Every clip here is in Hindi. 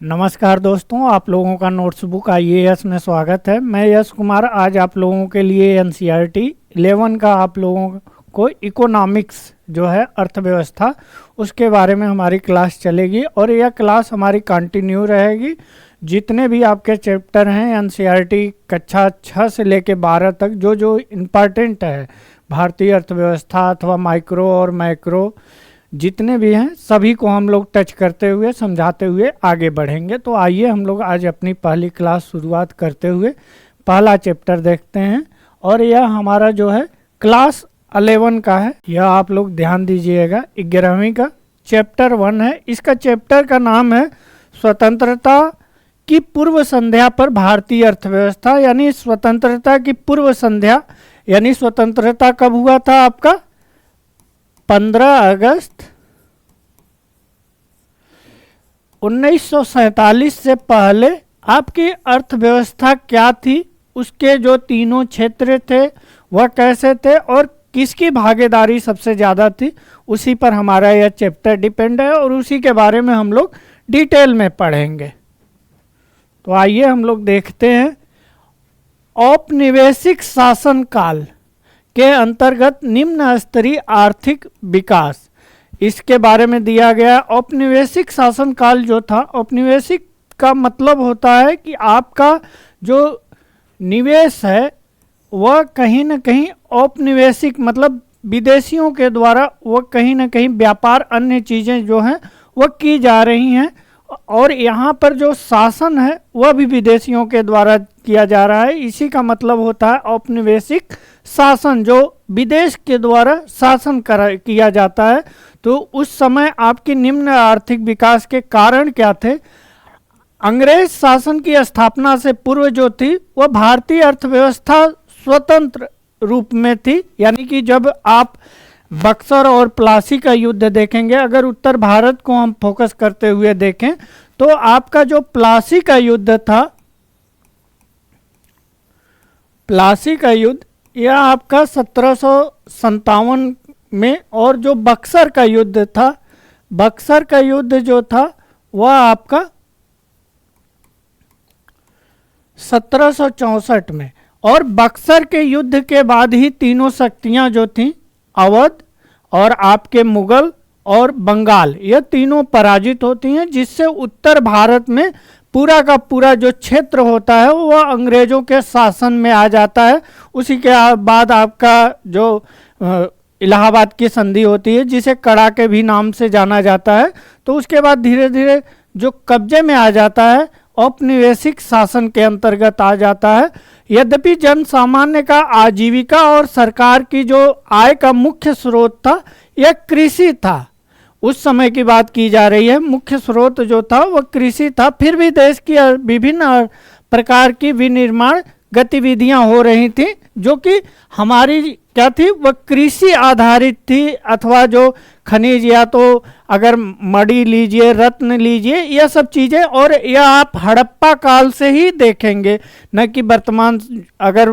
नमस्कार दोस्तों, आप लोगों का नोट्स बुक आईएएस में स्वागत है। मैं यश कुमार आज आप लोगों के लिए एनसीईआरटी 11 का आप लोगों को इकोनॉमिक्स जो है अर्थव्यवस्था उसके बारे में हमारी क्लास चलेगी और यह क्लास हमारी कंटिन्यू रहेगी। जितने भी आपके चैप्टर हैं एनसीईआरटी कक्षा 6 से लेके 12 तक जो इम्पॉर्टेंट है भारतीय अर्थव्यवस्था अथवा माइक्रो और मैक्रो जितने भी हैं सभी को हम लोग टच करते हुए समझाते हुए आगे बढ़ेंगे। तो आइए हम लोग आज अपनी पहली क्लास शुरुआत करते हुए पहला चैप्टर देखते हैं और यह हमारा जो है क्लास 11 का है। यह आप लोग ध्यान दीजिएगा, 11वीं का चैप्टर 1 है। इसका चैप्टर का नाम है स्वतंत्रता की पूर्व संध्या पर भारतीय अर्थव्यवस्था, यानी स्वतंत्रता की पूर्व संध्या, यानी स्वतंत्रता कब हुआ था आपका 15 अगस्त 1947 से पहले आपकी अर्थव्यवस्था क्या थी, उसके जो तीनों क्षेत्र थे वह कैसे थे और किसकी भागीदारी सबसे ज़्यादा थी, उसी पर हमारा यह चैप्टर डिपेंड है और उसी के बारे में हम लोग डिटेल में पढ़ेंगे। तो आइए हम लोग देखते हैं। औपनिवेशिक शासन काल के अंतर्गत निम्न स्तरीय आर्थिक विकास, इसके बारे में दिया गया। औपनिवेशिक शासन काल जो था, औपनिवेशिक का मतलब होता है कि आपका जो निवेश है वह कहीं ना कहीं औपनिवेशिक मतलब विदेशियों के द्वारा वह कहीं ना कहीं व्यापार अन्य चीज़ें जो हैं वह की जा रही हैं और यहाँ पर जो शासन है वह भी विदेशियों के द्वारा किया जा रहा है। इसी का मतलब होता है औपनिवेशिक शासन, जो विदेश के द्वारा शासन किया जाता है। तो उस समय आपकी निम्न आर्थिक विकास के कारण क्या थे? अंग्रेज शासन की स्थापना से पूर्व जो थी वह भारतीय अर्थव्यवस्था स्वतंत्र रूप में थी, यानी कि जब आप बक्सर और प्लासी का युद्ध देखेंगे, अगर उत्तर भारत को हम फोकस करते हुए देखें तो आपका जो प्लासी का युद्ध था, प्लासी का युद्ध यह आपका 1757 में, और जो बक्सर का युद्ध था, बक्सर का युद्ध जो था वह आपका 1764 में। और बक्सर के युद्ध के बाद ही तीनों शक्तियां जो थीं, अवध और आपके मुगल और बंगाल, यह तीनों पराजित होती हैं, जिससे उत्तर भारत में पूरा का पूरा जो क्षेत्र होता है वह अंग्रेजों के शासन में आ जाता है। उसी के बाद आपका जो इलाहाबाद की संधि होती है, जिसे कड़ा के भी नाम से जाना जाता है, तो उसके बाद धीरे धीरे जो कब्जे में आ जाता है औपनिवेशिक शासन के अंतर्गत आ जाता है। यद्यपि जन सामान्य का आजीविका और सरकार की जो आय का मुख्य स्रोत था यह कृषि था। उस समय की बात की जा रही है, मुख्य स्रोत जो था वह कृषि था। फिर भी देश की विभिन्न प्रकार की विनिर्माण गतिविधियां हो रही थी जो कि हमारी क्या थी, वह कृषि आधारित थी, अथवा जो खनिज या तो अगर मणि लीजिए, रत्न लीजिए, यह सब चीज़ें। और यह आप हड़प्पा काल से ही देखेंगे, न कि वर्तमान। अगर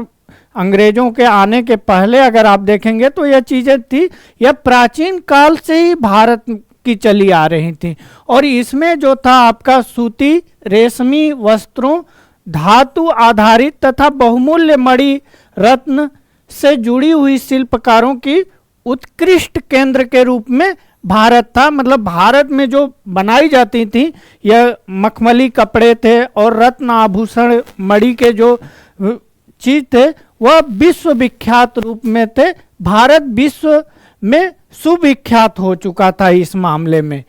अंग्रेजों के आने के पहले अगर आप देखेंगे तो यह चीज़ें थी, यह प्राचीन काल से ही भारत की चली आ रही थी। और इसमें जो था आपका सूती, रेशमी वस्त्रों, धातु आधारित तथा बहुमूल्य मणि रत्न से जुड़ी हुई शिल्पकारों की उत्कृष्ट केंद्र के रूप में भारत था। मतलब भारत में जो बनाई जाती थी यह मखमली कपड़े थे और रत्न आभूषण मणि के जो चीज थे वह विश्व विख्यात रूप में थे। भारत विश्व में सुविख्यात हो चुका था इस मामले में,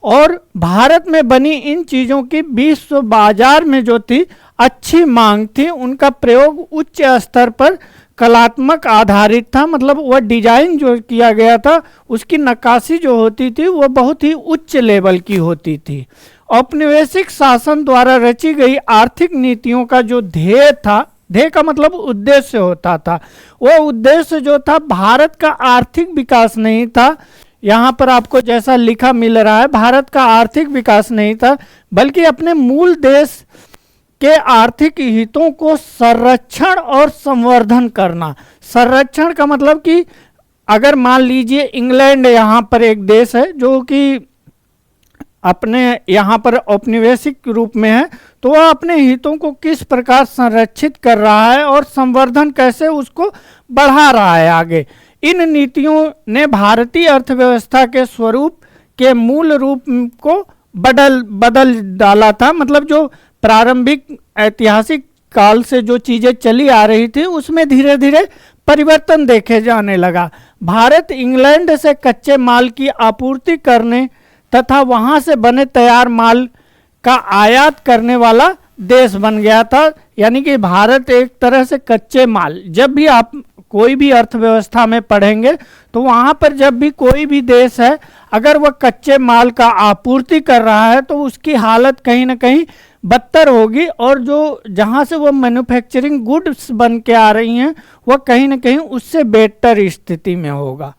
और भारत में बनी इन चीज़ों की विश्व बाजार में जो थी अच्छी मांग थी। उनका प्रयोग उच्च स्तर पर कलात्मक आधारित था, मतलब वह डिजाइन जो किया गया था उसकी नक्काशी जो होती थी वह बहुत ही उच्च लेवल की होती थी। औपनिवेशिक शासन द्वारा रची गई आर्थिक नीतियों का जो ध्येय था, ध्येय का मतलब उद्देश्य होता था, वह उद्देश्य जो था भारत का आर्थिक विकास नहीं था। यहाँ पर आपको जैसा लिखा मिल रहा है, भारत का आर्थिक विकास नहीं था, बल्कि अपने मूल देश के आर्थिक हितों को संरक्षण और संवर्धन करना। संरक्षण का मतलब कि अगर मान लीजिए इंग्लैंड यहाँ पर एक देश है जो कि अपने यहाँ पर औपनिवेशिक रूप में है, तो वह अपने हितों को किस प्रकार संरक्षित कर रहा है और संवर्धन कैसे उसको बढ़ा रहा है आगे। इन नीतियों ने भारतीय अर्थव्यवस्था के स्वरूप के मूल रूप को बदल डाला था। मतलब जो प्रारंभिक ऐतिहासिक काल से जो चीज़ें चली आ रही थी उसमें धीरे धीरे परिवर्तन देखे जाने लगा। भारत इंग्लैंड से कच्चे माल की आपूर्ति करने तथा वहाँ से बने तैयार माल का आयात करने वाला देश बन गया था। यानी कि भारत एक तरह से कच्चे माल, जब भी आप कोई भी अर्थव्यवस्था में पढ़ेंगे तो वहाँ पर जब भी कोई भी देश है अगर वह कच्चे माल का आपूर्ति कर रहा है तो उसकी हालत कहीं ना कहीं बदतर होगी, और जो जहाँ से वो मैन्युफैक्चरिंग गुड्स बन के आ रही हैं वह कहीं ना कहीं उससे बेहतर स्थिति में होगा।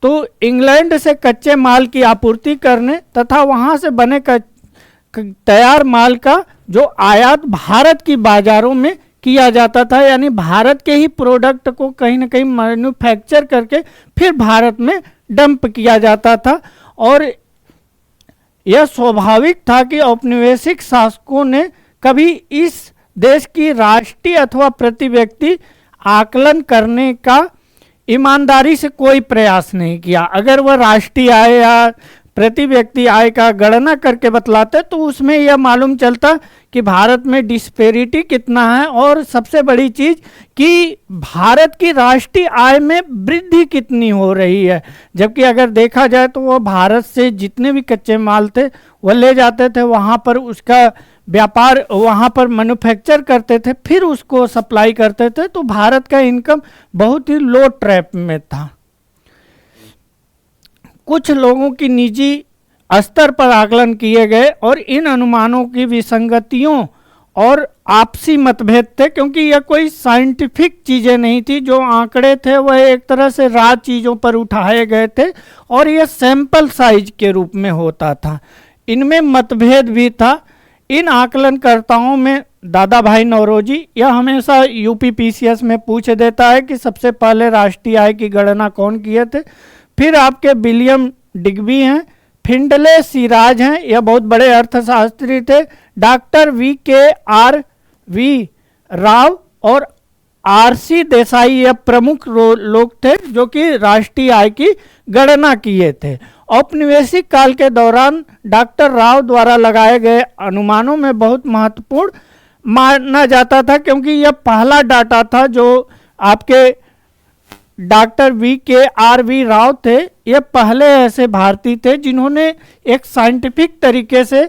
तो इंग्लैंड से कच्चे माल की आपूर्ति करने तथा वहाँ से बने तैयार माल का जो आयात भारत की बाजारों में किया जाता था, यानी भारत के ही प्रोडक्ट को कहीं ना कहीं मैन्युफैक्चर करके फिर भारत में डंप किया जाता था। और यह स्वाभाविक था कि औपनिवेशिक शासकों ने कभी इस देश की राष्ट्रीय अथवा प्रति व्यक्ति आकलन करने का ईमानदारी से कोई प्रयास नहीं किया। अगर वह राष्ट्रीय आय या प्रति व्यक्ति आय का गणना करके बतलाते तो उसमें यह मालूम चलता कि भारत में डिस्पेरिटी कितना है, और सबसे बड़ी चीज़ कि भारत की राष्ट्रीय आय में वृद्धि कितनी हो रही है। जबकि अगर देखा जाए तो वह भारत से जितने भी कच्चे माल थे वह ले जाते थे, वहाँ पर उसका व्यापार वहाँ पर मैन्युफैक्चर करते थे, फिर उसको सप्लाई करते थे, तो भारत का इनकम बहुत ही लो ट्रैप में था। कुछ लोगों की निजी स्तर पर आकलन किए गए और इन अनुमानों की विसंगतियों और आपसी मतभेद थे, क्योंकि यह कोई साइंटिफिक चीज़ें नहीं थी। जो आंकड़े थे वह एक तरह से राज चीज़ों पर उठाए गए थे और यह सैंपल साइज के रूप में होता था। इनमें मतभेद भी था। इन आकलनकर्ताओं में दादा भाई नौरोजी, यह हमेशा यूपीपीसीएस में पूछ देता है कि सबसे पहले राष्ट्रीय आय की गणना कौन किए थे। फिर आपके विलियम डिग्बी हैं, फिंडले सिराज हैं, यह बहुत बड़े अर्थशास्त्री थे। Doctor V.K.R.V. राव और R.C. देसाई यह प्रमुख लोग थे जो कि राष्ट्रीय आय की गणना किए थे। औपनिवेशिक काल के दौरान डॉक्टर राव द्वारा लगाए गए अनुमानों में बहुत महत्वपूर्ण माना जाता था, क्योंकि यह पहला डाटा था जो आपके डॉक्टर V.K.R.V. राव थे। ये पहले ऐसे भारतीय थे जिन्होंने एक साइंटिफिक तरीके से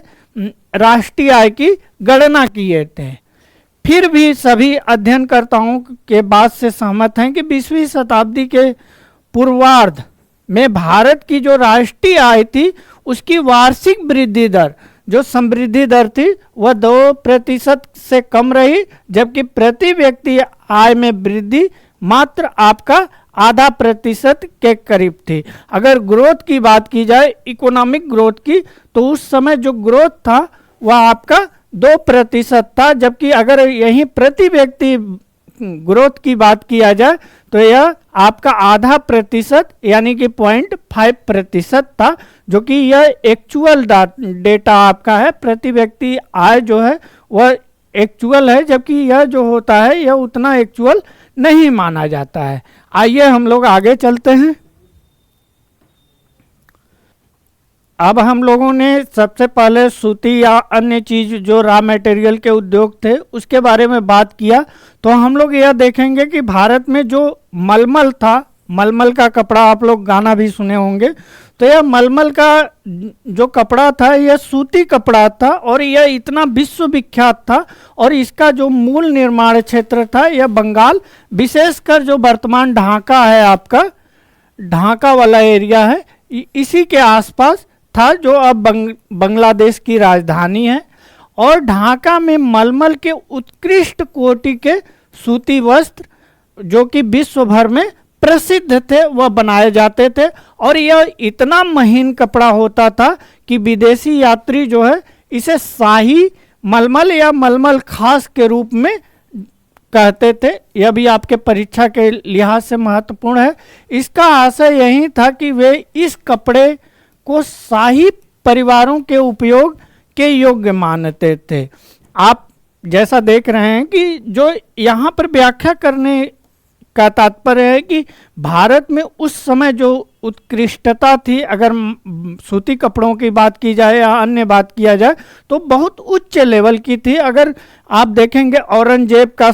राष्ट्रीय आय की गणना किए थे। फिर भी सभी अध्ययनकर्ताओं के बात से सहमत हैं कि 20वीं शताब्दी के पूर्वार्ध में भारत की जो राष्ट्रीय आय थी उसकी वार्षिक वृद्धि दर, जो समृद्धि दर थी, वह 2% से कम रही, जबकि प्रति व्यक्ति आय में वृद्धि मात्र आपका 0.5% के करीब थी। अगर ग्रोथ की बात की जाए, इकोनॉमिक ग्रोथ की, तो उस समय जो ग्रोथ था वह आपका 2% था, जबकि अगर यही प्रति व्यक्ति ग्रोथ की बात किया जाए तो यह आपका 0.5% यानी कि 0.5% था, जो कि यह एक्चुअल डेटा आपका है। प्रति व्यक्ति आय जो है वह एक्चुअल है, जबकि यह जो होता है यह उतना एक्चुअल नहीं माना जाता है। आइए हम लोग आगे चलते हैं। अब हम लोगों ने सबसे पहले सूती या अन्य चीज़ जो रॉ मटेरियल के उद्योग थे उसके बारे में बात किया, तो हम लोग यह देखेंगे कि भारत में जो मलमल था, मलमल का कपड़ा, आप लोग गाना भी सुने होंगे, तो यह मलमल का जो कपड़ा था यह सूती कपड़ा था और यह इतना विश्वविख्यात था। और इसका जो मूल निर्माण क्षेत्र था यह बंगाल, विशेषकर जो वर्तमान ढाका है, आपका ढाका वाला एरिया है, इसी के आसपास था, जो अब बांग्लादेश की राजधानी है। और ढाका में मलमल के उत्कृष्ट कोटि के सूती वस्त्र जो कि विश्व भर में प्रसिद्ध थे वह बनाए जाते थे। और यह इतना महीन कपड़ा होता था कि विदेशी यात्री जो है इसे शाही मलमल या मलमल खास के रूप में कहते थे। यह भी आपके परीक्षा के लिहाज से महत्वपूर्ण है। इसका आशय यही था कि वे इस कपड़े को शाही परिवारों के उपयोग के योग्य मानते थे। आप जैसा देख रहे हैं कि जो यहाँ पर व्याख्या करने का तात्पर्य है कि भारत में उस समय जो उत्कृष्टता थी, अगर सूती कपड़ों की बात की जाए या अन्य बात किया जाए, तो बहुत उच्च लेवल की थी। अगर आप देखेंगे औरंगजेब का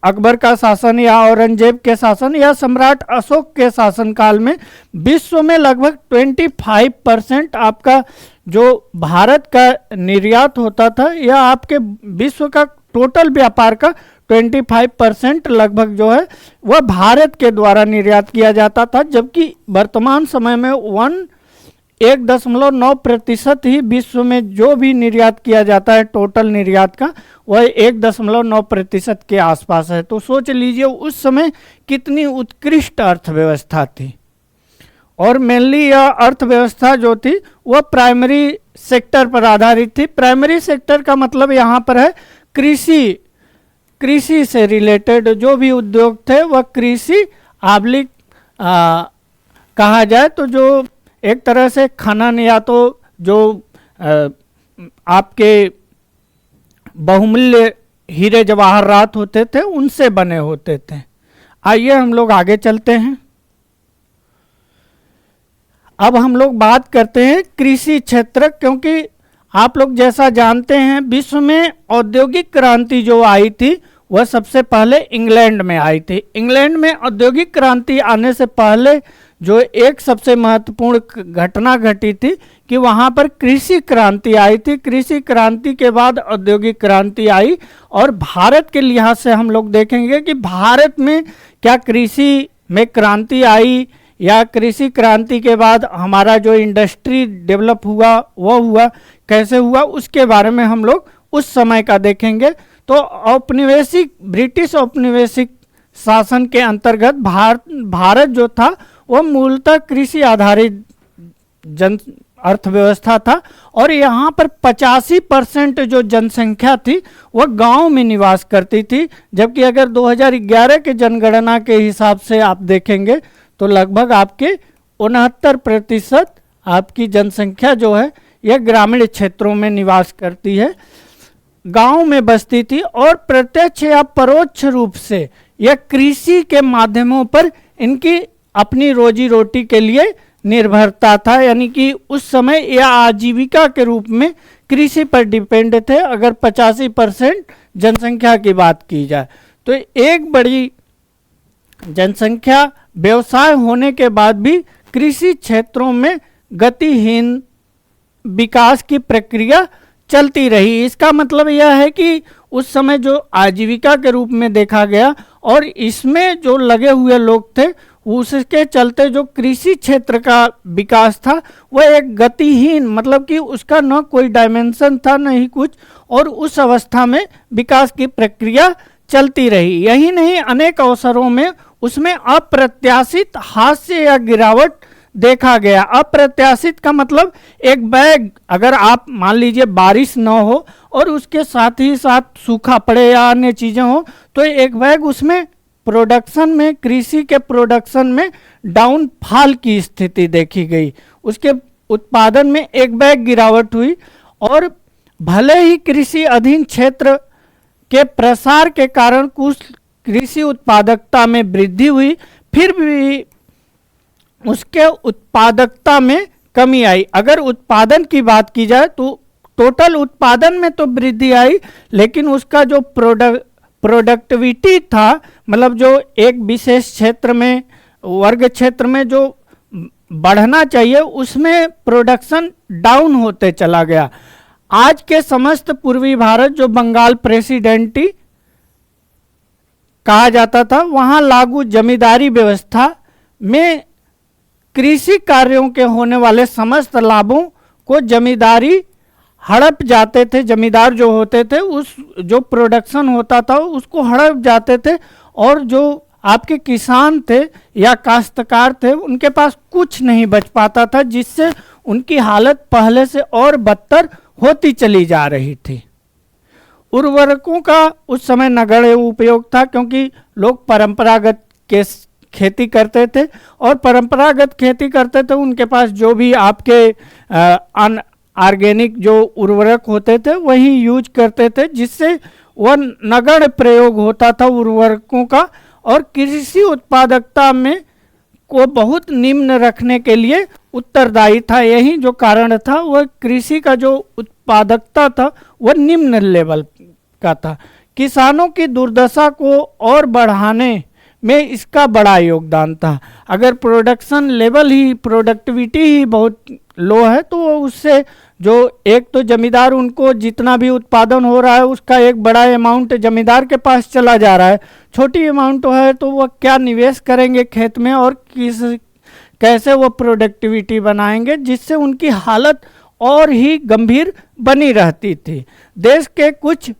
अकबर का शासन या औरंगजेब के शासन या सम्राट अशोक के शासनकाल में विश्व में लगभग 25% आपका जो भारत का निर्यात होता था, या आपके विश्व का टोटल व्यापार का 25% लगभग जो है वह भारत के द्वारा निर्यात किया जाता था, जबकि वर्तमान समय में 1.9% ही विश्व में जो भी निर्यात किया जाता है टोटल निर्यात का, वह 1.9% के आसपास है। तो सोच लीजिए उस समय कितनी उत्कृष्ट अर्थव्यवस्था थी। और मेनली यह अर्थव्यवस्था जो थी वह प्राइमरी सेक्टर पर आधारित थी। प्राइमरी सेक्टर का मतलब यहाँ पर है कृषि से रिलेटेड जो भी उद्योग थे वह कृषि आबलिक कहा जाए तो जो एक तरह से खनन या तो जो आपके बहुमूल्य हीरे जवाहरात होते थे उनसे बने होते थे। आइए हम लोग आगे चलते हैं। अब हम लोग बात करते हैं कृषि क्षेत्र, क्योंकि आप लोग जैसा जानते हैं विश्व में औद्योगिक क्रांति जो आई थी वह सबसे पहले इंग्लैंड में आई थी। इंग्लैंड में औद्योगिक क्रांति आने से पहले जो एक सबसे महत्वपूर्ण घटना घटी थी कि वहाँ पर कृषि क्रांति आई थी। कृषि क्रांति के बाद औद्योगिक क्रांति आई, और भारत के लिहाज से हम लोग देखेंगे कि भारत में क्या कृषि में क्रांति आई या कृषि क्रांति के बाद हमारा जो इंडस्ट्री डेवलप हुआ वह हुआ कैसे हुआ, उसके बारे में हम लोग उस समय का देखेंगे। तो औपनिवेशिक ब्रिटिश औपनिवेशिक शासन के अंतर्गत भारत जो था वह मूलतः कृषि आधारित अर्थव्यवस्था था, और यहाँ पर 85% जो जनसंख्या थी वह गांव में निवास करती थी, जबकि अगर 2011 के जनगणना के हिसाब से आप देखेंगे तो लगभग आपके 69% आपकी जनसंख्या जो है यह ग्रामीण क्षेत्रों में निवास करती है, गांव में बसती थी, और प्रत्यक्ष या परोक्ष रूप से यह कृषि के माध्यमों पर इनकी अपनी रोजी रोटी के लिए निर्भरता था। यानी कि उस समय यह आजीविका के रूप में कृषि पर डिपेंड थे। अगर 85% जनसंख्या की बात की जाए तो एक बड़ी जनसंख्या व्यवसाय होने के बाद भी कृषि क्षेत्रों में गतिहीन विकास की प्रक्रिया चलती रही। इसका मतलब यह है कि उस समय जो आजीविका के रूप में देखा गया और इसमें जो लगे हुए लोग थे उसके चलते जो कृषि क्षेत्र का विकास था वह एक गतिहीन, मतलब कि उसका न कोई डायमेंशन था न ही कुछ, और उस अवस्था में विकास की प्रक्रिया चलती रही। यही नहीं, अनेक अवसरों में उसमें अप्रत्याशित हास्य या गिरावट देखा गया। अप्रत्याशित का मतलब एक बैग, अगर आप मान लीजिए बारिश न हो और उसके साथ ही साथ सूखा पड़े या अन्य चीज़ें हो तो एक बैग उसमें प्रोडक्शन में, कृषि के प्रोडक्शन में डाउनफॉल की स्थिति देखी गई, उसके उत्पादन में एक बैग गिरावट हुई। और भले ही कृषि अधीन क्षेत्र के प्रसार के कारण कुछ कृषि उत्पादकता में वृद्धि हुई, फिर भी उसके उत्पादकता में कमी आई। अगर उत्पादन की बात की जाए तो टोटल उत्पादन में तो वृद्धि आई, लेकिन उसका जो प्रोडक्टिविटी था, मतलब जो एक विशेष क्षेत्र में, वर्ग क्षेत्र में जो बढ़ना चाहिए उसमें प्रोडक्शन डाउन होते चला गया। आज के समस्त पूर्वी भारत जो बंगाल प्रेसिडेंटी कहा जाता था, वहाँ लागू जमींदारी व्यवस्था में कृषि कार्यों के होने वाले समस्त लाभों को जमींदारी हड़प जाते थे। जमींदार जो होते थे उस जो प्रोडक्शन होता था उसको हड़प जाते थे, और जो आपके किसान थे या काश्तकार थे उनके पास कुछ नहीं बच पाता था, जिससे उनकी हालत पहले से और बदतर होती चली जा रही थी। उर्वरकों का उस समय नगण्य उपयोग था, क्योंकि लोग परंपरागत खेती करते थे और परंपरागत खेती करते थे। उनके पास जो भी आपके ऑर्गेनिक जो उर्वरक होते थे वही यूज करते थे, जिससे वह नगण्य प्रयोग होता था उर्वरकों का, और कृषि उत्पादकता में को बहुत निम्न रखने के लिए उत्तरदायी था। यही जो कारण था, वह कृषि का जो उत्पादकता था वह निम्न लेवल का था। किसानों की दुर्दशा को और बढ़ाने में इसका बड़ा योगदान था। अगर प्रोडक्शन लेवल ही, प्रोडक्टिविटी ही बहुत लो है तो उससे जो एक तो जमींदार, उनको जितना भी उत्पादन हो रहा है उसका एक बड़ा अमाउंट जमींदार के पास चला जा रहा है। छोटी अमाउंट है तो वह क्या निवेश करेंगे खेत में और कैसे वो प्रोडक्टिविटी बनाएंगे, जिससे उनकी हालत और ही गंभीर बनी रहती थी। देश के कुछ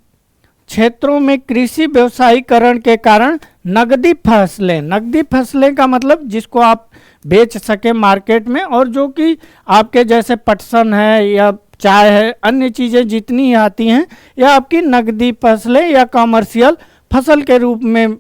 क्षेत्रों में कृषि व्यवसायीकरण के कारण नगदी फसलें का मतलब जिसको आप बेच सके मार्केट में, और जो कि आपके जैसे पटसन है या चाय है, अन्य चीज़ें जितनी आती हैं, यह आपकी नगदी फसलें या कॉमर्शियल फसल के रूप में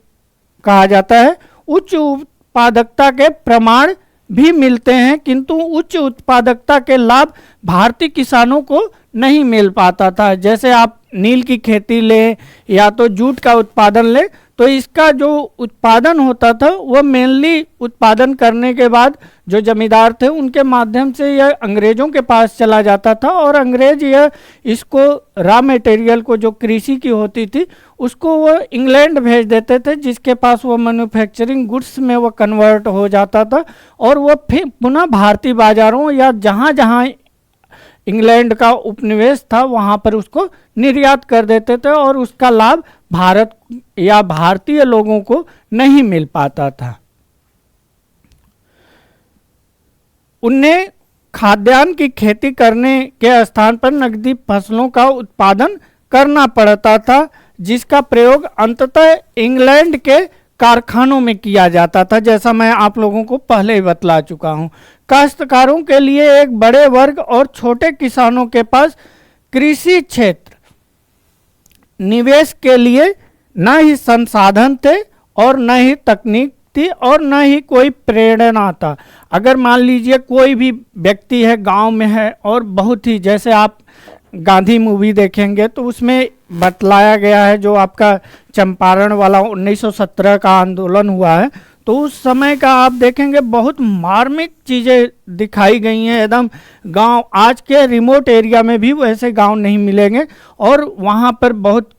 कहा जाता है। उच्च उत्पादकता के प्रमाण भी मिलते हैं, किंतु उच्च उत्पादकता के लाभ भारतीय किसानों को नहीं मिल पाता था। जैसे आप नील की खेती लें या तो जूट का उत्पादन लें, तो इसका जो उत्पादन होता था वह मेनली उत्पादन करने के बाद जो जमींदार थे उनके माध्यम से यह अंग्रेज़ों के पास चला जाता था, और अंग्रेज यह इसको रॉ मटेरियल को जो कृषि की होती थी उसको वह इंग्लैंड भेज देते थे, जिसके पास वो मैन्युफैक्चरिंग गुड्स में वो कन्वर्ट हो जाता था, और वह फिर पुनः भारतीय बाज़ारों या जहाँ जहाँ इंग्लैंड का उपनिवेश था वहाँ पर उसको निर्यात कर देते थे, और उसका लाभ भारत या भारतीय लोगों को नहीं मिल पाता था। उन्हें खाद्यान्न की खेती करने के स्थान पर नकदी फसलों का उत्पादन करना पड़ता था, जिसका प्रयोग अंततः इंग्लैंड के कारखानों में किया जाता था, जैसा मैं आप लोगों को पहले ही बतला चुका हूँ। काश्तकारों के लिए एक बड़े वर्ग और छोटे किसानों के पास कृषि क्षेत्र निवेश के लिए न ही संसाधन थे और न ही तकनीक थी और न ही कोई प्रेरणा था। अगर मान लीजिए कोई भी व्यक्ति है, गांव में है, और बहुत ही, जैसे आप गांधी मूवी देखेंगे तो उसमें बतलाया गया है जो आपका चंपारण वाला 1917 का आंदोलन हुआ है, तो उस समय का आप देखेंगे बहुत मार्मिक चीज़ें दिखाई गई हैं। एकदम गांव, आज के रिमोट एरिया में भी वैसे गांव नहीं मिलेंगे, और वहां पर बहुत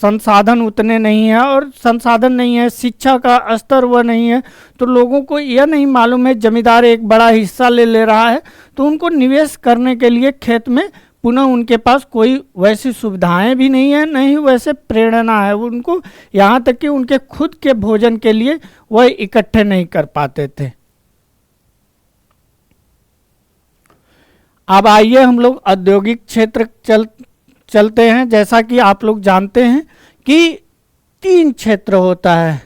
संसाधन उतने नहीं है, और संसाधन नहीं है, शिक्षा का स्तर वह नहीं है, तो लोगों को यह नहीं मालूम है, जमींदार एक बड़ा हिस्सा ले रहा है, तो उनको निवेश करने के लिए खेत में पुनः उनके पास कोई वैसी सुविधाएं भी नहीं है, नहीं वैसे प्रेरणा है। उनको यहाँ तक कि उनके खुद के भोजन के लिए वह इकट्ठे नहीं कर पाते थे। अब आइए हम लोग औद्योगिक क्षेत्र चलते हैं। जैसा कि आप लोग जानते हैं कि 3 क्षेत्र होता है,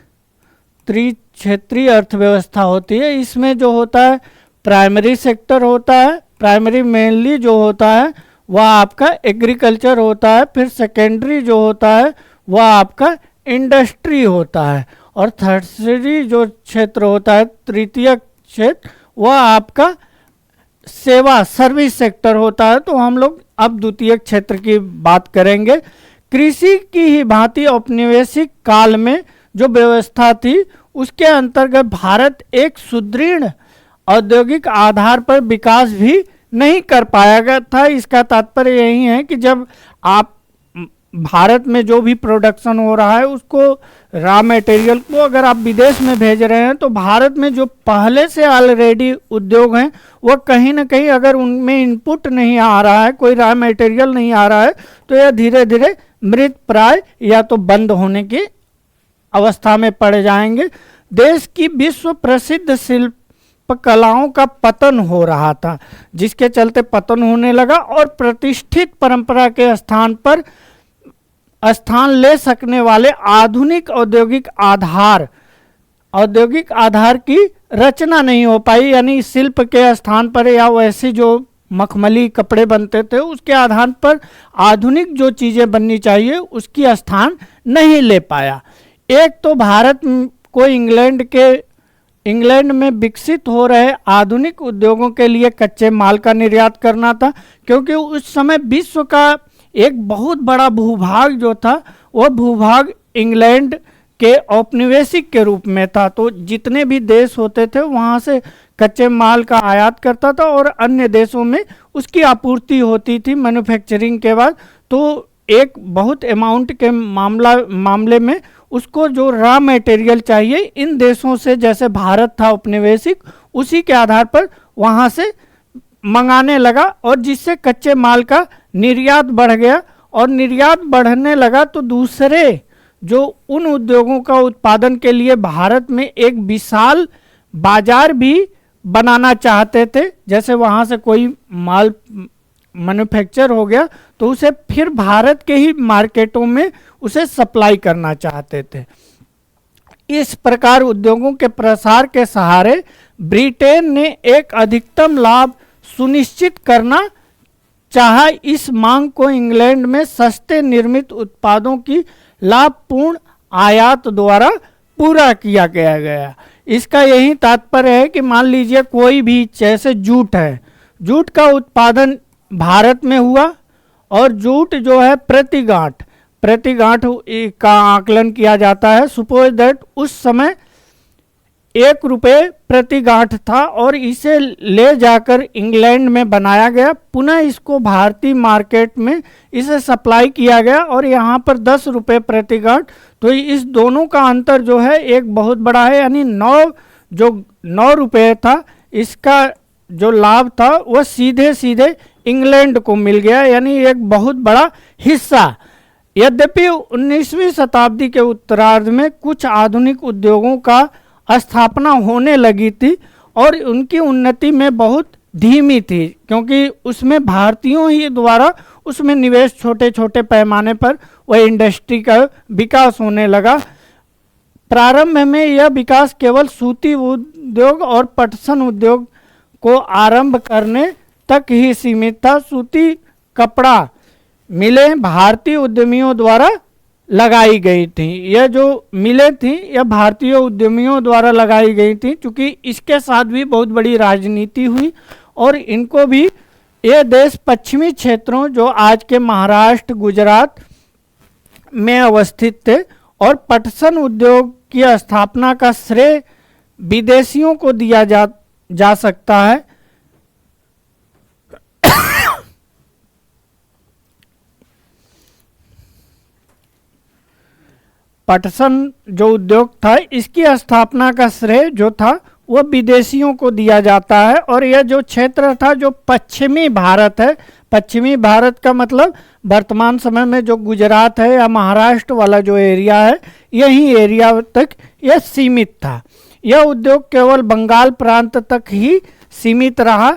त्रिक्षेत्रीय अर्थव्यवस्था होती है। इसमें जो होता है प्राइमरी सेक्टर होता है, प्राइमरी मेनली जो होता है वह आपका एग्रीकल्चर होता है, फिर सेकेंडरी जो होता है वह आपका इंडस्ट्री होता है, और थर्सरी जो क्षेत्र होता है, तृतीय क्षेत्र, वह आपका सेवा सर्विस सेक्टर होता है। तो हम लोग अब द्वितीय क्षेत्र की बात करेंगे। कृषि की ही भांति औपनिवेशिक काल में जो व्यवस्था थी उसके अंतर्गत भारत एक सुदृढ़ औद्योगिक आधार पर विकास भी नहीं कर पाया गया था। इसका तात्पर्य यही है कि जब आप भारत में जो भी प्रोडक्शन हो रहा है उसको, रॉ मटेरियल को अगर आप विदेश में भेज रहे हैं, तो भारत में जो पहले से ऑलरेडी उद्योग हैं वह कहीं ना कहीं अगर उनमें इनपुट नहीं आ रहा है, कोई रॉ मटेरियल नहीं आ रहा है, तो यह धीरे धीरे मृत प्राय या तो बंद होने की अवस्था में पड़ जाएंगे। देश की विश्व प्रसिद्ध शिल्प कलाओं का पतन हो रहा था, जिसके चलते पतन होने लगा, और प्रतिष्ठित परंपरा के स्थान पर स्थान ले सकने वाले आधुनिक औद्योगिक आधार की रचना नहीं हो पाई। यानी शिल्प के स्थान पर या वैसे जो मखमली कपड़े बनते थे उसके आधार पर आधुनिक जो चीज़ें बननी चाहिए उसकी स्थान नहीं ले पाया। एक तो भारत को इंग्लैंड में विकसित हो रहे आधुनिक उद्योगों के लिए कच्चे माल का निर्यात करना था, क्योंकि उस समय विश्व का एक बहुत बड़ा भूभाग जो था वह भूभाग इंग्लैंड के औपनिवेशिक के रूप में था। तो जितने भी देश होते थे वहाँ से कच्चे माल का आयात करता था और अन्य देशों में उसकी आपूर्ति होती थी मैन्युफैक्चरिंग के बाद। तो एक बहुत अमाउंट के मामले में उसको जो रॉ मटेरियल चाहिए इन देशों से, जैसे भारत था औपनिवेशिक, उसी के आधार पर वहाँ से मंगाने लगा और जिससे कच्चे माल का निर्यात बढ़ गया। और निर्यात बढ़ने लगा तो दूसरे जो उन उद्योगों का उत्पादन के लिए भारत में एक विशाल बाजार भी बनाना चाहते थे। जैसे वहाँ से कोई माल मैन्युफैक्चर हो गया तो उसे फिर भारत के ही मार्केटों में उसे सप्लाई करना चाहते थे। इस प्रकार उद्योगों के प्रसार के सहारे ब्रिटेन ने एक अधिकतम लाभ सुनिश्चित करना चाहा। इस मांग को इंग्लैंड में सस्ते निर्मित उत्पादों की लाभपूर्ण आयात द्वारा पूरा किया गया। इसका यही तात्पर्य है कि मान लीजिए कोई भी, जैसे जूट है, जूट का उत्पादन भारत में हुआ और जूट जो है प्रति गांठ का आकलन किया जाता है। सपोज दैट उस समय 1 रुपये प्रति गांठ था और इसे ले जाकर इंग्लैंड में बनाया गया, पुनः इसको भारतीय मार्केट में इसे सप्लाई किया गया और यहाँ पर 10 रुपये प्रति गांठ। तो इस दोनों का अंतर जो है एक बहुत बड़ा है, यानी 9 रुपये था, इसका जो लाभ था वह सीधे इंग्लैंड को मिल गया, यानी एक बहुत बड़ा हिस्सा। यद्यपि 19वीं शताब्दी के उत्तरार्ध में कुछ आधुनिक उद्योगों का स्थापना होने लगी थी और उनकी उन्नति में बहुत धीमी थी, क्योंकि उसमें भारतीयों ही द्वारा उसमें निवेश छोटे छोटे पैमाने पर वह इंडस्ट्री का विकास होने लगा। प्रारंभ में यह विकास केवल सूती उद्योग और पटसन उद्योग को आरंभ करने तक ही सीमित था। सूती कपड़ा मिलें भारतीय उद्यमियों द्वारा लगाई गई थी। यह जो मिलें थी यह भारतीय उद्यमियों द्वारा लगाई गई थी, क्योंकि इसके साथ भी बहुत बड़ी राजनीति हुई और इनको भी, ये देश पश्चिमी क्षेत्रों जो आज के महाराष्ट्र गुजरात में अवस्थित थे और पटसन उद्योग की स्थापना का श्रेय विदेशियों को दिया जा सकता है। पटसन जो उद्योग था इसकी स्थापना का श्रेय जो था वह विदेशियों को दिया जाता है। और यह जो क्षेत्र था जो पश्चिमी भारत है, पश्चिमी भारत का मतलब वर्तमान समय में जो गुजरात है या महाराष्ट्र वाला जो एरिया है, यही एरिया तक यह सीमित था। यह उद्योग केवल बंगाल प्रांत तक ही सीमित रहा।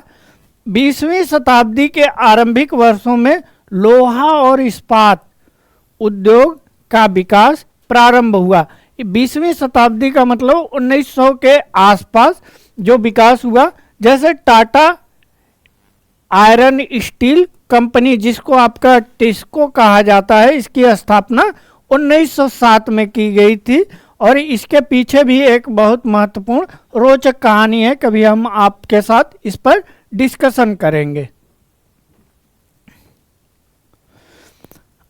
20वीं शताब्दी के आरंभिक वर्षों में लोहा और इस्पात उद्योग का विकास प्रारंभ हुआ। 20वीं शताब्दी का मतलब 1900 के आसपास जो विकास हुआ, जैसे टाटा आयरन स्टील कंपनी जिसको आपका टिस्को कहा जाता है, इसकी स्थापना 1907 में की गई थी। और इसके पीछे भी एक बहुत महत्वपूर्ण रोचक कहानी है, कभी हम आपके साथ इस पर डिस्कशन करेंगे।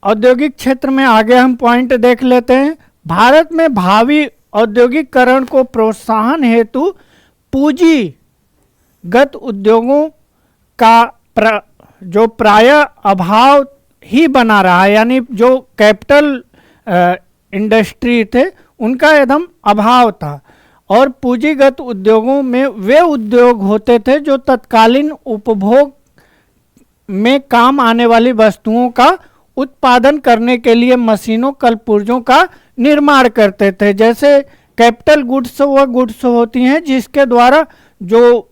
औद्योगिक क्षेत्र में आगे हम पॉइंट देख लेते हैं। भारत में भावी औद्योगिकरण को प्रोत्साहन हेतु पूंजीगत उद्योगों का जो प्रायः अभाव ही बना रहा है, यानी जो कैपिटल इंडस्ट्री थे उनका एकदम अभाव था। और पूंजीगत उद्योगों में वे उद्योग होते थे जो तत्कालीन उपभोग में काम आने वाली वस्तुओं का उत्पादन करने के लिए मशीनों कलपुर्जों का निर्माण करते थे। जैसे कैपिटल गुड्स वह गुड्स होती हैं जिसके द्वारा जो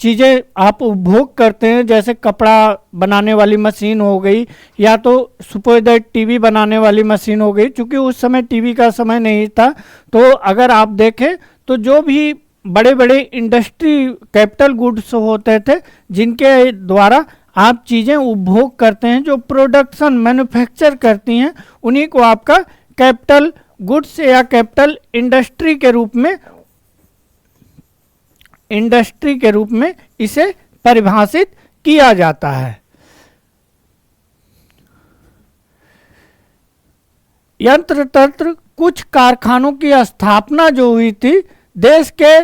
चीज़ें आप उपभोग करते हैं, जैसे कपड़ा बनाने वाली मशीन हो गई या तो सपोज दैट टीवी बनाने वाली मशीन हो गई। चूँकि उस समय टीवी का समय नहीं था, तो अगर आप देखें तो जो भी बड़े बड़े इंडस्ट्री कैपिटल गुड्स होते थे जिनके द्वारा आप चीज़ें उपभोग करते हैं, जो प्रोडक्शन मैन्युफैक्चर करती हैं, उन्हीं को आपका कैपिटल गुड्स या कैपिटल इंडस्ट्री के रूप में इसे परिभाषित किया जाता है। यंत्र तंत्र कुछ कारखानों की स्थापना जो हुई थी देश के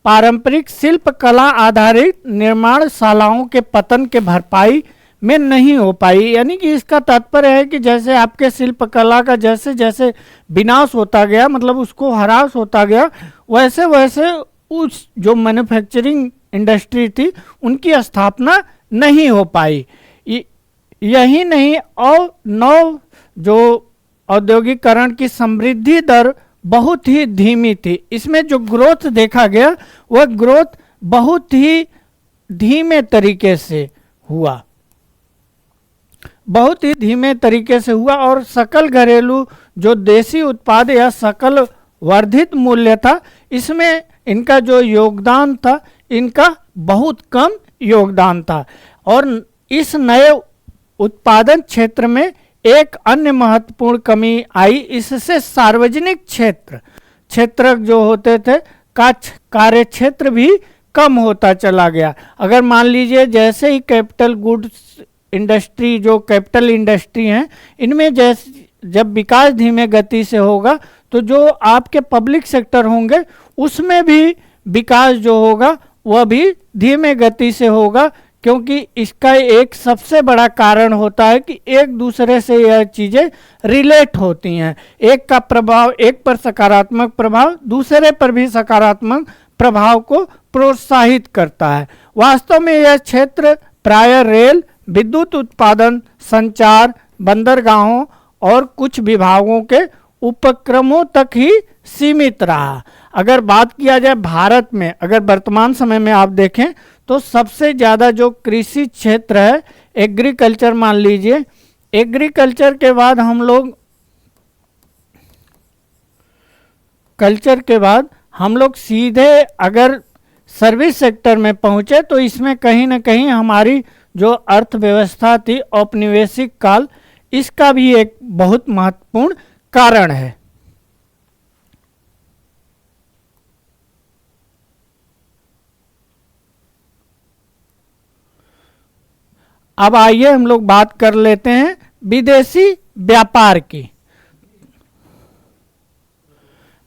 पारंपरिक शिल्प कला आधारित निर्माणशालाओं के पतन के भरपाई में नहीं हो पाई। यानी कि इसका तात्पर्य है कि जैसे आपके शिल्प कला का जैसे जैसे विनाश होता गया, मतलब उसको ह्रास होता गया, वैसे वैसे उस जो मैन्युफैक्चरिंग इंडस्ट्री थी उनकी स्थापना नहीं हो पाई। यही नहीं, और नव जो औद्योगिकरण की समृद्धि दर बहुत ही धीमी थी। इसमें जो ग्रोथ देखा गया वह ग्रोथ बहुत ही धीमे तरीके से हुआ, बहुत ही धीमे तरीके से हुआ, और सकल घरेलू जो देसी उत्पाद या सकल वर्धित मूल्य था, इसमें इनका जो योगदान था, इनका बहुत कम योगदान था। और इस नए उत्पादन क्षेत्र में एक अन्य महत्वपूर्ण कमी आई, इससे सार्वजनिक क्षेत्र जो होते थे का कार्य क्षेत्र भी कम होता चला गया। अगर मान लीजिए जैसे ही कैपिटल गुड्स इंडस्ट्री जो कैपिटल इंडस्ट्री हैं, इनमें जब विकास धीमे गति से होगा तो जो आपके पब्लिक सेक्टर होंगे उसमें भी विकास जो होगा वह भी धीमे गति से होगा, क्योंकि इसका एक सबसे बड़ा कारण होता है कि एक दूसरे से यह चीज़ें रिलेट होती हैं। एक का प्रभाव एक पर सकारात्मक प्रभाव दूसरे पर भी सकारात्मक प्रभाव को प्रोत्साहित करता है। वास्तव में यह क्षेत्र प्रायः रेल, विद्युत उत्पादन, संचार, बंदरगाहों और कुछ विभागों के उपक्रमों तक ही सीमित रहा। अगर बात किया जाए भारत में, अगर वर्तमान समय में आप देखें तो सबसे ज़्यादा जो कृषि क्षेत्र है एग्रीकल्चर मान लीजिए, एग्रीकल्चर के बाद हम लोग सीधे अगर सर्विस सेक्टर में पहुँचे तो इसमें कहीं ना कहीं हमारी जो अर्थव्यवस्था थी औपनिवेशिक काल, इसका भी एक बहुत महत्वपूर्ण कारण है। अब आइए हम लोग बात कर लेते हैं विदेशी व्यापार की।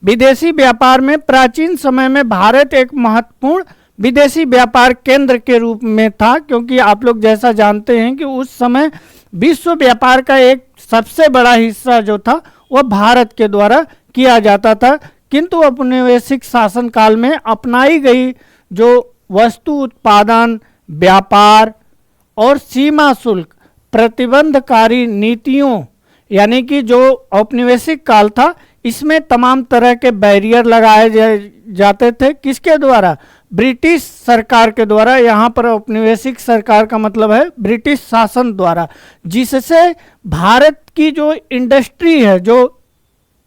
विदेशी व्यापार में प्राचीन समय में भारत एक महत्वपूर्ण विदेशी व्यापार केंद्र के रूप में था, क्योंकि आप लोग जैसा जानते हैं कि उस समय विश्व व्यापार का एक सबसे बड़ा हिस्सा जो था वह भारत के द्वारा किया जाता था। किंतु औपनिवेशिक शासन काल में अपनाई गई जो वस्तु उत्पादन, व्यापार और सीमा शुल्क प्रतिबंधकारी नीतियों, यानी कि जो औपनिवेशिक काल था इसमें तमाम तरह के बैरियर लगाए जाते थे। किसके द्वारा? ब्रिटिश सरकार के द्वारा। यहाँ पर औपनिवेशिक सरकार का मतलब है ब्रिटिश शासन द्वारा, जिससे भारत की जो इंडस्ट्री है, जो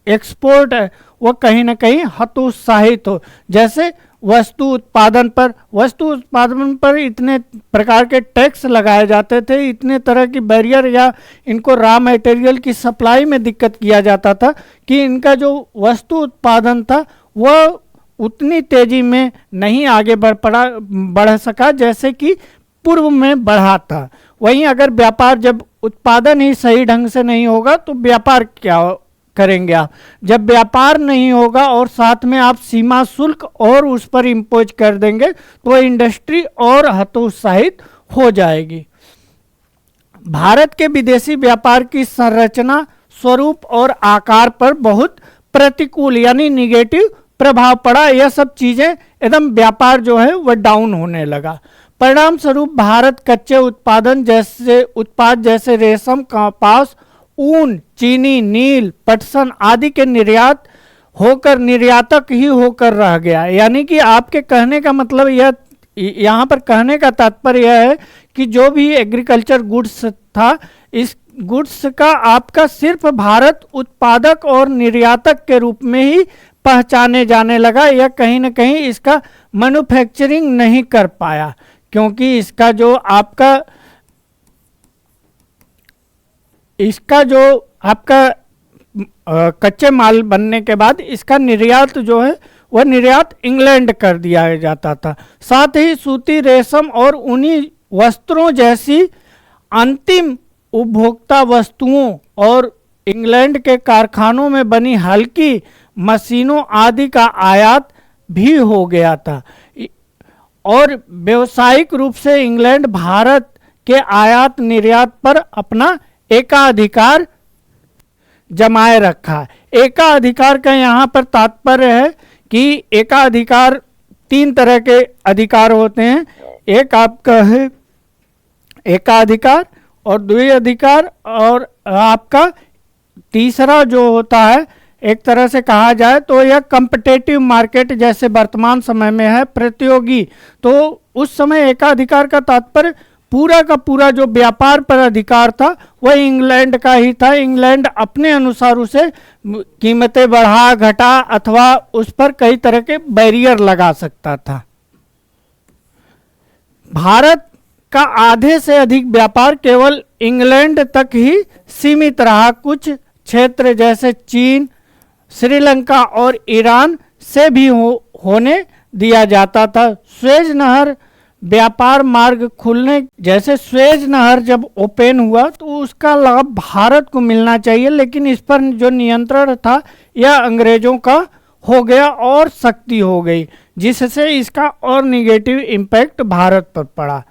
एक्सपोर्ट है, वह कहीं ना कहीं हतोत्साहित हो। जैसे वस्तु उत्पादन पर इतने प्रकार के टैक्स लगाए जाते थे, इतने तरह की बैरियर या इनको रॉ मटेरियल की सप्लाई में दिक्कत किया जाता था कि इनका जो वस्तु उत्पादन था वह उतनी तेजी में नहीं आगे बढ़ सका जैसे कि पूर्व में बढ़ा था। वहीं अगर व्यापार, जब उत्पादन ही सही ढंग से नहीं होगा तो व्यापार क्या करेंगे आप? जब व्यापार नहीं होगा और साथ में आप सीमा शुल्क और उस पर इम्पोज कर देंगे तो इंडस्ट्री और हतोत्साहित हो जाएगी। भारत के विदेशी व्यापार की संरचना, स्वरूप और आकार पर बहुत प्रतिकूल यानी निगेटिव प्रभाव पड़ा। यह सब चीजें एकदम व्यापार जो है वह डाउन होने लगा। परिणाम स्वरूप भारत कच्चे उत्पाद जैसे रेशम, कपास, ऊन, चीनी, नील, पटसन आदि के निर्यातक ही होकर रह गया। यानी कि आपके कहने का मतलब यह, यहाँ पर कहने का तात्पर्य यह है कि जो भी एग्रीकल्चर गुड्स था, इस गुड्स का आपका सिर्फ भारत उत्पादक और निर्यातक के रूप में ही पहचाने जाने लगा। यह कहीं ना कहीं इसका मैन्युफैक्चरिंग नहीं कर पाया, क्योंकि इसका जो आपका कच्चे माल बनने के बाद इसका निर्यात जो है वह निर्यात इंग्लैंड कर दिया जाता था। साथ ही सूती, रेशम और ऊनी वस्त्रों जैसी अंतिम उपभोक्ता वस्तुओं और इंग्लैंड के कारखानों में बनी हल्की मशीनों आदि का आयात भी हो गया था और व्यावसायिक रूप से इंग्लैंड भारत के आयात निर्यात पर अपना एकाधिकार जमाए रखा है। एकाधिकार का यहाँ पर तात्पर्य है कि एकाधिकार 3 तरह के अधिकार होते हैं। एक आपका है एकाधिकार और द्विअधिकार, और आपका तीसरा जो होता है एक तरह से कहा जाए तो यह कम्पिटेटिव मार्केट जैसे वर्तमान समय में है, प्रतियोगी। तो उस समय एकाधिकार का तात्पर्य पूरा का पूरा जो व्यापार पर अधिकार था वह इंग्लैंड का ही था। इंग्लैंड अपने अनुसार उसे कीमतें बढ़ा घटा अथवा उस पर कई तरह के बैरियर लगा सकता था। भारत का आधे से अधिक व्यापार केवल इंग्लैंड तक ही सीमित रहा। कुछ क्षेत्र जैसे चीन, श्रीलंका और ईरान से भी होने दिया जाता था। स्वेज नहर व्यापार मार्ग खुलने, जैसे स्वेज नहर जब ओपन हुआ तो उसका लाभ भारत को मिलना चाहिए, लेकिन इस पर जो नियंत्रण था यह अंग्रेजों का हो गया और सख्ती हो गई, जिससे इसका और निगेटिव इम्पैक्ट भारत पर पड़ा।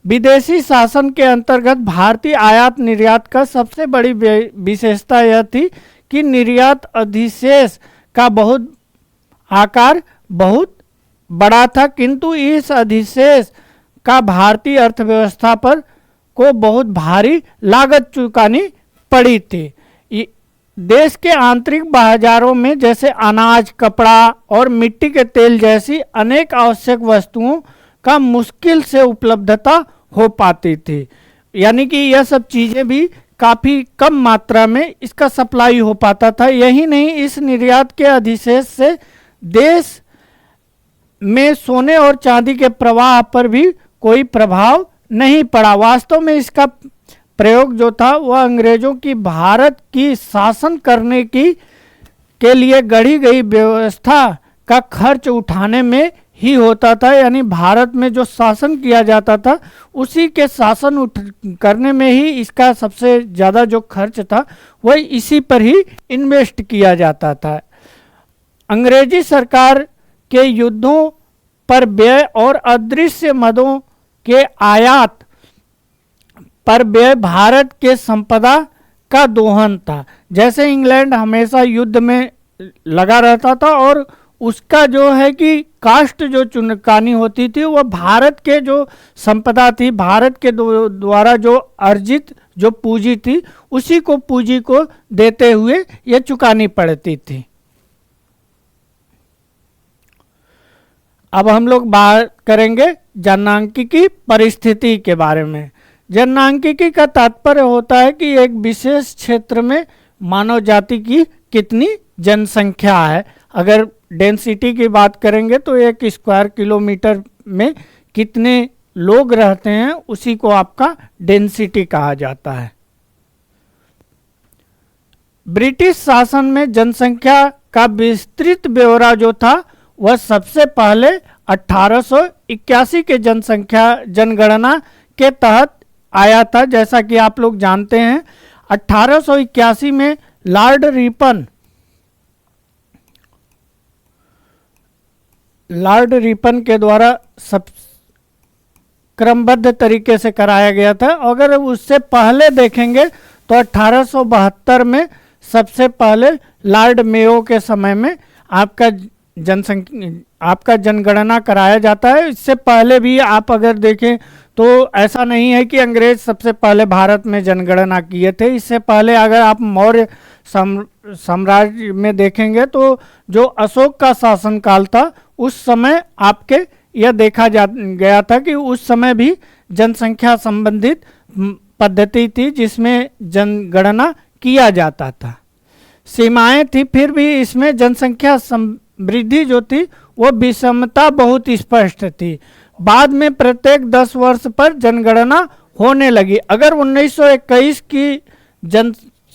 विदेशी शासन के अंतर्गत भारतीय आयात निर्यात का सबसे बड़ी विशेषता यह थी कि निर्यात अधिशेष का आकार बहुत बड़ा था, किंतु इस अधिशेष का भारतीय अर्थव्यवस्था पर को बहुत भारी लागत चुकानी पड़ी थी। देश के आंतरिक बाजारों में जैसे अनाज, कपड़ा और मिट्टी के तेल जैसी अनेक आवश्यक वस्तुओं का मुश्किल से उपलब्धता हो पाती थी, यानी कि यह सब चीज़ें भी काफ़ी कम मात्रा में इसका सप्लाई हो पाता था। यही नहीं, इस निर्यात के अधिशेष से देश में सोने और चांदी के प्रवाह पर भी कोई प्रभाव नहीं पड़ा। वास्तव में इसका प्रयोग जो था वह अंग्रेजों की भारत की शासन करने के लिए गढ़ी गई व्यवस्था का खर्च उठाने में ही होता था, यानी भारत में जो शासन किया जाता था उसी के शासन करने में ही इसका सबसे ज़्यादा जो खर्च था वह इसी पर ही इन्वेस्ट किया जाता था। अंग्रेजी सरकार के युद्धों पर व्यय और अदृश्य मदों के आयात पर व्यय भारत के संपदा का दोहन था। जैसे इंग्लैंड हमेशा युद्ध में लगा रहता था और उसका जो है कि कास्ट जो चुनकानी होती थी वह भारत के जो संपदा थी, भारत के द्वारा जो अर्जित जो पूंजी थी उसी को पूंजी को देते हुए यह चुकानी पड़ती थी। अब हम लोग बात करेंगे जनसांख्यिकी परिस्थिति के बारे में। जनसांख्यिकी का तात्पर्य होता है कि एक विशेष क्षेत्र में मानव जाति की कितनी जनसंख्या है। अगर डेंसिटी की बात करेंगे तो 1 स्क्वायर किलोमीटर में कितने लोग रहते हैं उसी को आपका डेंसिटी कहा जाता है। ब्रिटिश शासन में जनसंख्या का विस्तृत ब्यौरा जो था वह सबसे पहले 1881 के जनगणना के तहत आया था। जैसा कि आप लोग जानते हैं 1881 में लॉर्ड रिपन के द्वारा सब क्रमबद्ध तरीके से कराया गया था। अगर उससे पहले देखेंगे तो 1872 में सबसे पहले लॉर्ड मेयो के समय में आपका जनगणना कराया जाता है। इससे पहले भी आप अगर देखें तो ऐसा नहीं है कि अंग्रेज सबसे पहले भारत में जनगणना किए थे। इससे पहले अगर आप मौर्य साम्राज्य में देखेंगे तो जो अशोक का शासनकाल था उस समय आपके यह देखा गया था कि उस समय भी जनसंख्या संबंधित पद्धति थी जिसमें जनगणना किया जाता था। सीमाएं थी, फिर भी इसमें जनसंख्या वृद्धि जो थी वो विषमता बहुत स्पष्ट थी। बाद में प्रत्येक 10 वर्ष पर जनगणना होने लगी। अगर 1921 की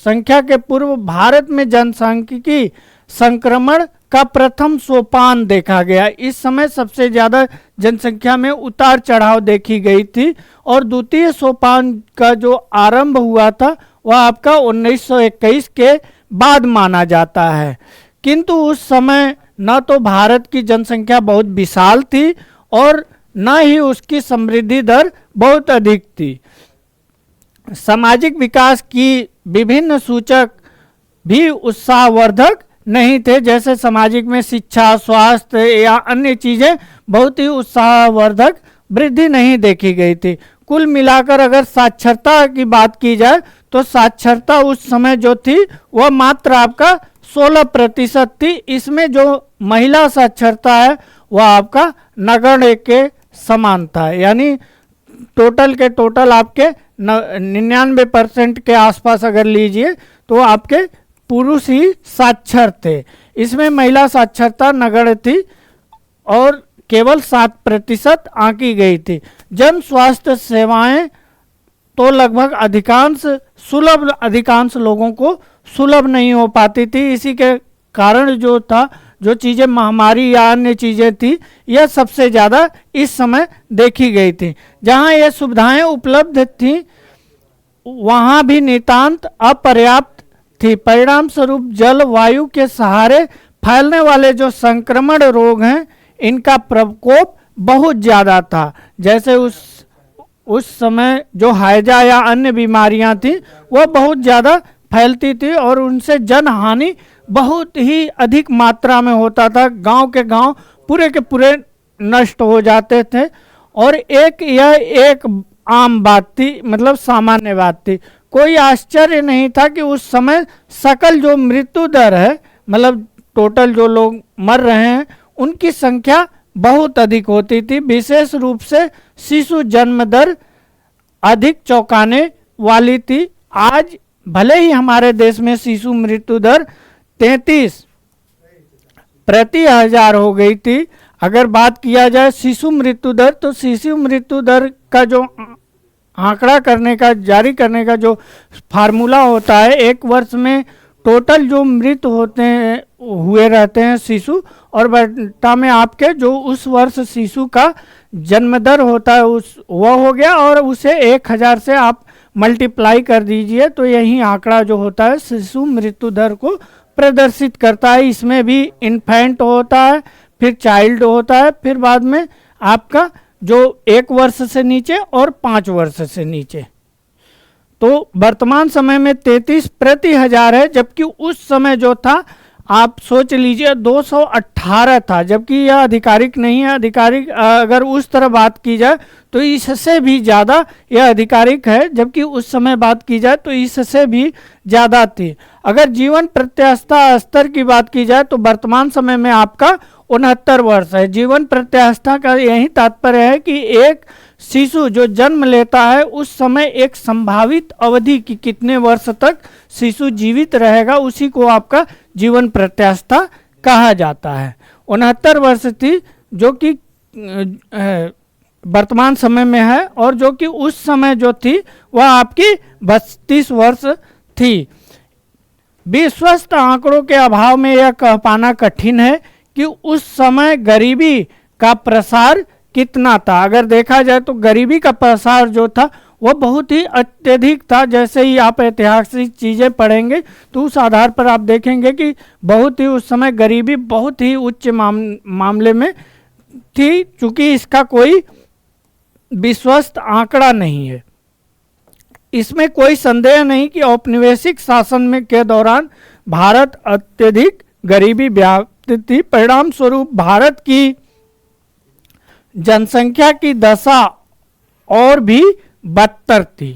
संख्या के पूर्व भारत में जनसांख्यिकी संक्रमण का प्रथम सोपान देखा गया। इस समय सबसे ज़्यादा जनसंख्या में उतार चढ़ाव देखी गई थी और द्वितीय सोपान का जो आरंभ हुआ था वह आपका 1921 के बाद माना जाता है। किंतु उस समय न तो भारत की जनसंख्या बहुत विशाल थी और न ही उसकी समृद्धि दर बहुत अधिक थी। सामाजिक विकास की विभिन्न सूचक भी उत्साहवर्धक नहीं थे, जैसे सामाजिक में शिक्षा, स्वास्थ्य या अन्य चीज़ें बहुत ही उत्साहवर्धक वृद्धि नहीं देखी गई थी। कुल मिलाकर अगर साक्षरता की बात की जाए तो साक्षरता उस समय जो थी वह मात्र आपका 16% थी। इसमें जो महिला साक्षरता है वह आपका नगण्य के समान था, यानी टोटल के टोटल आपके 99% के आसपास अगर लीजिए तो आपके पुरुष ही साक्षर थे। इसमें महिला साक्षरता नगण्य थी और केवल 7% आंकी गई थी। जन स्वास्थ्य सेवाएं तो लगभग अधिकांश लोगों को सुलभ नहीं हो पाती थी। इसी के कारण जो था, जो चीज़ें महामारी या अन्य चीज़ें थी, यह सबसे ज़्यादा इस समय देखी गई थी। जहाँ ये सुविधाएं उपलब्ध थीं वहाँ भी नितांत अपर्याप्त थी। परिणाम स्वरूप जलवायु के सहारे फैलने वाले जो संक्रमण रोग हैं इनका प्रकोप बहुत ज़्यादा था। जैसे उस समय जो हैजा या अन्य बीमारियां थी वह बहुत ज़्यादा फैलती थी और उनसे जन हानि बहुत ही अधिक मात्रा में होता था। गांव के गांव पूरे के पूरे नष्ट हो जाते थे और यह एक आम बात थी, मतलब सामान्य बात थी। कोई आश्चर्य नहीं था कि उस समय सकल जो मृत्यु दर है, मतलब टोटल जो लोग मर रहे हैं, उनकी संख्या बहुत अधिक होती थी। विशेष रूप से शिशु जन्म दर अधिक चौंकाने वाली थी। आज भले ही हमारे देश में शिशु मृत्यु दर 33 प्रति हजार हो गई थी, अगर बात किया जाए शिशु मृत्यु दर, तो शिशु मृत्यु दर का जो आंकड़ा जारी करने का जो फार्मूला होता है, एक वर्ष में टोटल जो मृत हुए रहते हैं शिशु, और बटा में आपके जो उस वर्ष शिशु का जन्म दर होता है वह हो गया, और उसे 1000 से आप मल्टीप्लाई कर दीजिए तो यही आंकड़ा जो होता है शिशु मृत्यु दर को प्रदर्शित करता है। इसमें भी इन्फेंट होता है, फिर चाइल्ड होता है, फिर बाद में आपका जो 1 वर्ष से नीचे और 5 वर्ष से नीचे। तो वर्तमान समय में 33 प्रति हजार है, जबकि उस समय जो था आप सोच लीजिए 218 था, जबकि यह आधिकारिक नहीं है। आधिकारिक अगर उस तरह बात की जाए तो इससे भी ज़्यादा यह आधिकारिक है, जबकि उस समय बात की जाए तो इससे भी ज़्यादा थी। अगर जीवन प्रत्याशा स्तर की बात की जाए तो वर्तमान समय में आपका 69 वर्ष है। जीवन प्रत्याशा का यही तात्पर्य है कि एक शिशु जो जन्म लेता है उस समय एक संभावित अवधि की कितने वर्ष तक शिशु जीवित रहेगा, उसी को आपका जीवन प्रत्याशा कहा जाता है। 69 वर्ष थी जो कि वर्तमान समय में है, और जो कि उस समय जो थी वह आपकी 32 वर्ष थी। विश्वस्त आंकड़ों के अभाव में यह कह पाना कठिन है कि उस समय गरीबी का प्रसार कितना था। अगर देखा जाए तो गरीबी का प्रसार जो था वह बहुत ही अत्यधिक था। जैसे ही आप ऐतिहासिक चीज़ें पढ़ेंगे तो उस आधार पर आप देखेंगे कि बहुत ही उस समय गरीबी बहुत ही उच्च मामले में थी, चूँकि इसका कोई विश्वस्त आंकड़ा नहीं है। इसमें कोई संदेह नहीं कि औपनिवेशिक शासन में के दौरान भारत अत्यधिक गरीबी व्याप्त थी। परिणाम स्वरूप भारत की जनसंख्या की दशा और भी बदतर थी।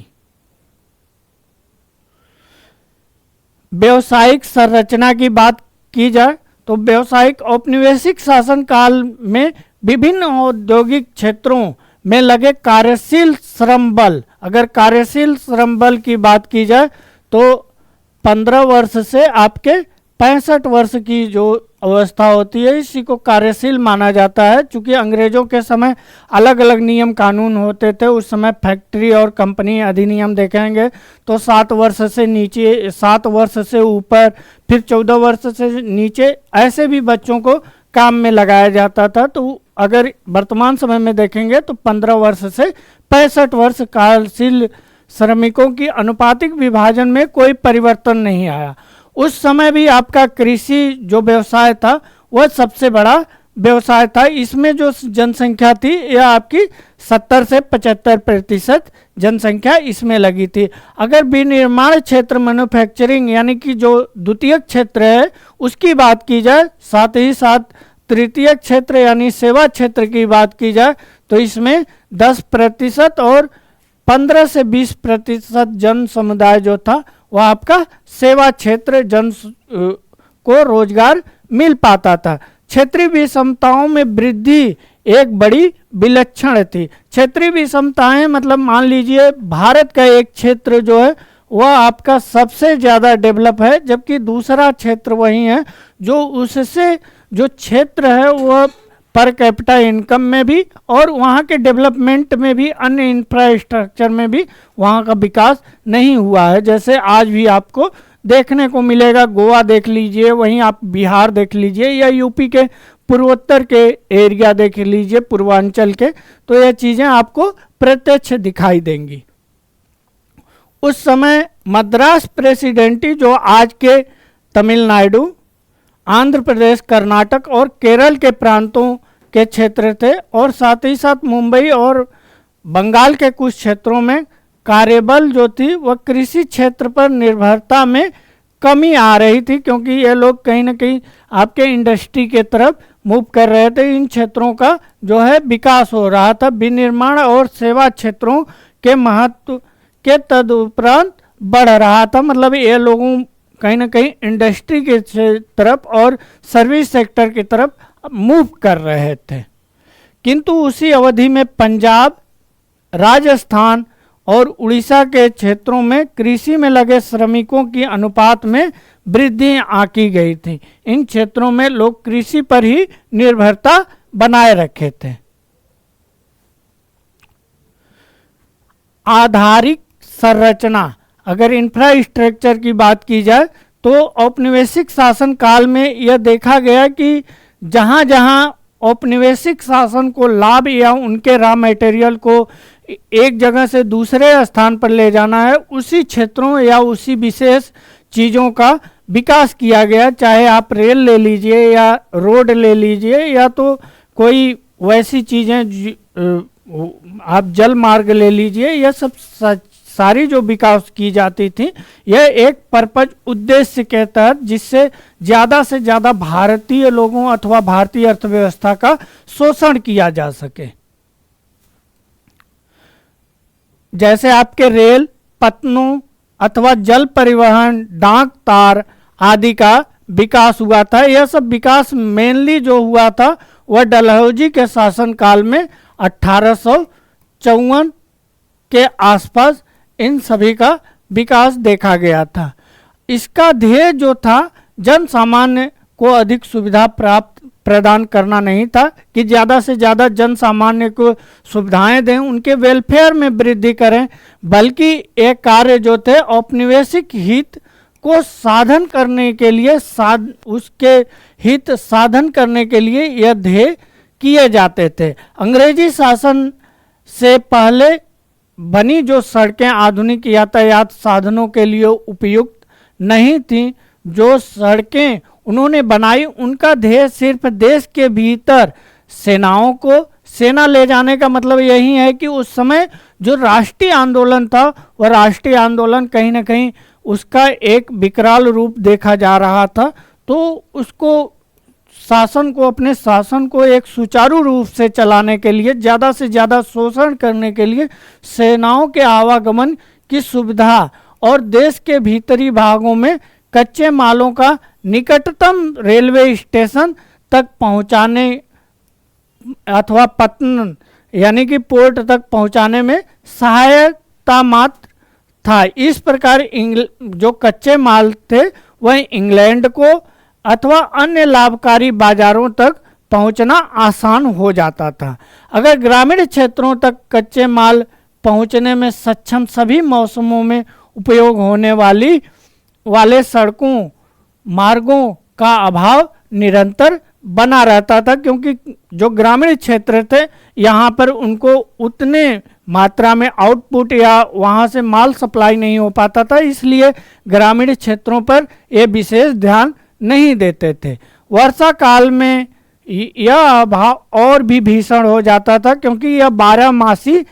व्यावसायिक संरचना की बात की जाए तो व्यावसायिक औपनिवेशिक शासन काल में विभिन्न औद्योगिक क्षेत्रों में लगे कार्यशील श्रम बल, अगर कार्यशील श्रम बल की बात की जाए तो 15 वर्ष से आपके 65 वर्ष की जो अवस्था होती है, इसी को कार्यशील माना जाता है। चूँकि अंग्रेजों के समय अलग अलग नियम कानून होते थे, उस समय फैक्ट्री और कंपनी अधिनियम देखेंगे तो 7 वर्ष से नीचे, 7 वर्ष से ऊपर, फिर 14 वर्ष से नीचे ऐसे भी बच्चों को काम में लगाया जाता था। तो अगर वर्तमान समय में देखेंगे तो 15 वर्ष से 65 वर्ष कार्यशील श्रमिकों की अनुपातिक विभाजन में कोई परिवर्तन नहीं आया। उस समय भी आपका कृषि जो व्यवसाय था वह सबसे बड़ा व्यवसाय था। इसमें जो जनसंख्या थी यह आपकी 70 से 75% जनसंख्या इसमें लगी थी। अगर विनिर्माण क्षेत्र मैन्युफैक्चरिंग यानी कि जो द्वितीयक क्षेत्र है उसकी बात की जाए, साथ ही साथ तृतीयक क्षेत्र यानी सेवा क्षेत्र की बात की जाए तो इसमें 10% और 15 से 20% जन समुदाय जो था वह आपका सेवा क्षेत्र जन को रोजगार मिल पाता था। क्षेत्रीय विषमताओं में वृद्धि एक बड़ी विलक्षण थी। क्षेत्रीय विषमताएं मतलब मान लीजिए भारत का एक क्षेत्र जो है वह आपका सबसे ज़्यादा डेवलप है, जबकि दूसरा क्षेत्र वही है जो उससे जो क्षेत्र है वह पर कैपिटा इनकम में भी और वहाँ के डेवलपमेंट में भी, अन्य इंफ्रास्ट्रक्चर में भी वहाँ का विकास नहीं हुआ है। जैसे आज भी आपको देखने को मिलेगा, गोवा देख लीजिए, वहीं आप बिहार देख लीजिए या यूपी के पूर्वोत्तर के एरिया देख लीजिए, पूर्वांचल के, तो यह चीज़ें आपको प्रत्यक्ष दिखाई देंगी। उस समय मद्रास प्रेसिडेंटी जो आज के तमिलनाडु, आंध्र प्रदेश, कर्नाटक और केरल के प्रांतों के क्षेत्र थे और साथ ही साथ मुंबई और बंगाल के कुछ क्षेत्रों में कार्यबल जो थी वह कृषि क्षेत्र पर निर्भरता में कमी आ रही थी, क्योंकि ये लोग कहीं ना कहीं आपके इंडस्ट्री के तरफ मूव कर रहे थे। इन क्षेत्रों का जो है विकास हो रहा था। विनिर्माण और सेवा क्षेत्रों के महत्व के तदुपरांत बढ़ रहा था। मतलब ये लोगों कहीं ना कहीं इंडस्ट्री के तरफ और सर्विस सेक्टर की तरफ मूव कर रहे थे। किंतु उसी अवधि में पंजाब, राजस्थान और उड़ीसा के क्षेत्रों में कृषि में लगे श्रमिकों की अनुपात में वृद्धि आंकी गई थी। इन क्षेत्रों में लोग कृषि पर ही निर्भरता बनाए रखे थे। आधारिक संरचना, अगर इंफ्रास्ट्रक्चर की बात की जाए तो औपनिवेशिक शासन काल में यह देखा गया कि जहाँ जहाँ औपनिवेशिक शासन को लाभ या उनके रॉ मटेरियल को एक जगह से दूसरे स्थान पर ले जाना है, उसी क्षेत्रों या उसी विशेष चीज़ों का विकास किया गया। चाहे आप रेल ले लीजिए या रोड ले लीजिए या तो कोई वैसी चीज़ें आप जल मार्ग ले लीजिए, यह सब सारी जो विकास की जाती थी यह एक पर्पज उद्देश्य के तहत जिससे ज़्यादा से ज़्यादा भारतीय लोगों अथवा भारतीय अर्थव्यवस्था का शोषण किया जा सके। जैसे आपके रेल पत्तनों अथवा जल परिवहन, डाक तार आदि का विकास हुआ था। यह सब विकास मेनली जो हुआ था वह डलहौजी के शासनकाल में 1854 के आसपास इन सभी का विकास देखा गया था। इसका ध्येय जो था जन सामान्य को अधिक सुविधा प्रदान करना नहीं था कि ज़्यादा से ज़्यादा जन सामान्य को सुविधाएं दें, उनके वेलफेयर में वृद्धि करें, बल्कि ये कार्य जो थे औपनिवेशिक हित को साधन करने के लिए उसके हित साधन करने के लिए यह ध्येय किए जाते थे। अंग्रेजी शासन से पहले बनी जो सड़कें आधुनिक यातायात साधनों के लिए उपयुक्त नहीं थीं, जो सड़कें उन्होंने बनाई उनका ध्येय सिर्फ देश के भीतर सेनाओं को, सेना ले जाने का मतलब यही है कि उस समय जो राष्ट्रीय आंदोलन था वह राष्ट्रीय आंदोलन कहीं ना कहीं उसका एक विकराल रूप देखा जा रहा था। तो उसको शासन को, अपने शासन को एक सुचारू रूप से चलाने के लिए, ज़्यादा से ज़्यादा शोषण करने के लिए सेनाओं के आवागमन की सुविधा और देश के भीतरी भागों में कच्चे मालों का निकटतम रेलवे स्टेशन तक पहुंचाने अथवा पत्तन यानी कि पोर्ट तक पहुंचाने में सहायता मात्र था। इस प्रकार जो कच्चे माल थे वह इंग्लैंड को, अथवा अन्य लाभकारी बाजारों तक पहुंचना आसान हो जाता था। अगर ग्रामीण क्षेत्रों तक कच्चे माल पहुंचने में सक्षम सभी मौसमों में उपयोग होने वाले सड़कों मार्गों का अभाव निरंतर बना रहता था, क्योंकि जो ग्रामीण क्षेत्र थे यहाँ पर उनको उतने मात्रा में आउटपुट या वहाँ से माल सप्लाई नहीं हो पाता था, इसलिए ग्रामीण क्षेत्रों पर ये विशेष ध्यान नहीं देते थे। वर्षा काल में यह अभाव और भी भीषण हो जाता था, क्योंकि यह 12 मासी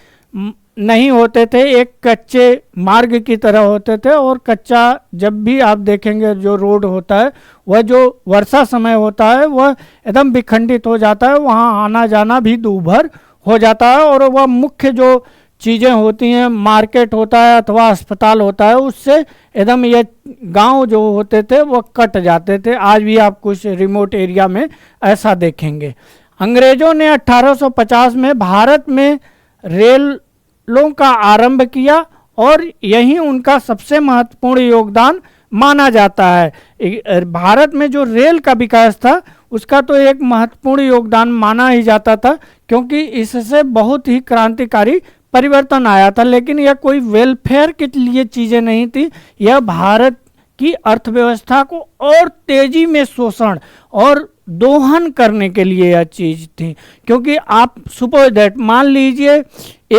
नहीं होते थे, एक कच्चे मार्ग की तरह होते थे। और कच्चा जब भी आप देखेंगे जो रोड होता है वह जो वर्षा समय होता है वह एकदम विखंडित हो जाता है, वहाँ आना जाना भी दूभर हो जाता है। और वह मुख्य जो चीज़ें होती हैं, मार्केट होता है अथवा अस्पताल होता है, उससे एकदम ये गांव जो होते थे वो कट जाते थे। आज भी आप कुछ रिमोट एरिया में ऐसा देखेंगे। अंग्रेज़ों ने 1850 में भारत में रेलों का आरंभ किया और यही उनका सबसे महत्वपूर्ण योगदान माना जाता है। भारत में जो रेल का विकास था उसका तो एक महत्वपूर्ण योगदान माना ही जाता था, क्योंकि इससे बहुत ही क्रांतिकारी परिवर्तन आया था। लेकिन यह कोई वेलफेयर के लिए चीज़ें नहीं थी, यह भारत की अर्थव्यवस्था को और तेजी में शोषण और दोहन करने के लिए यह चीज़ थी। क्योंकि आप सपोज दैट मान लीजिए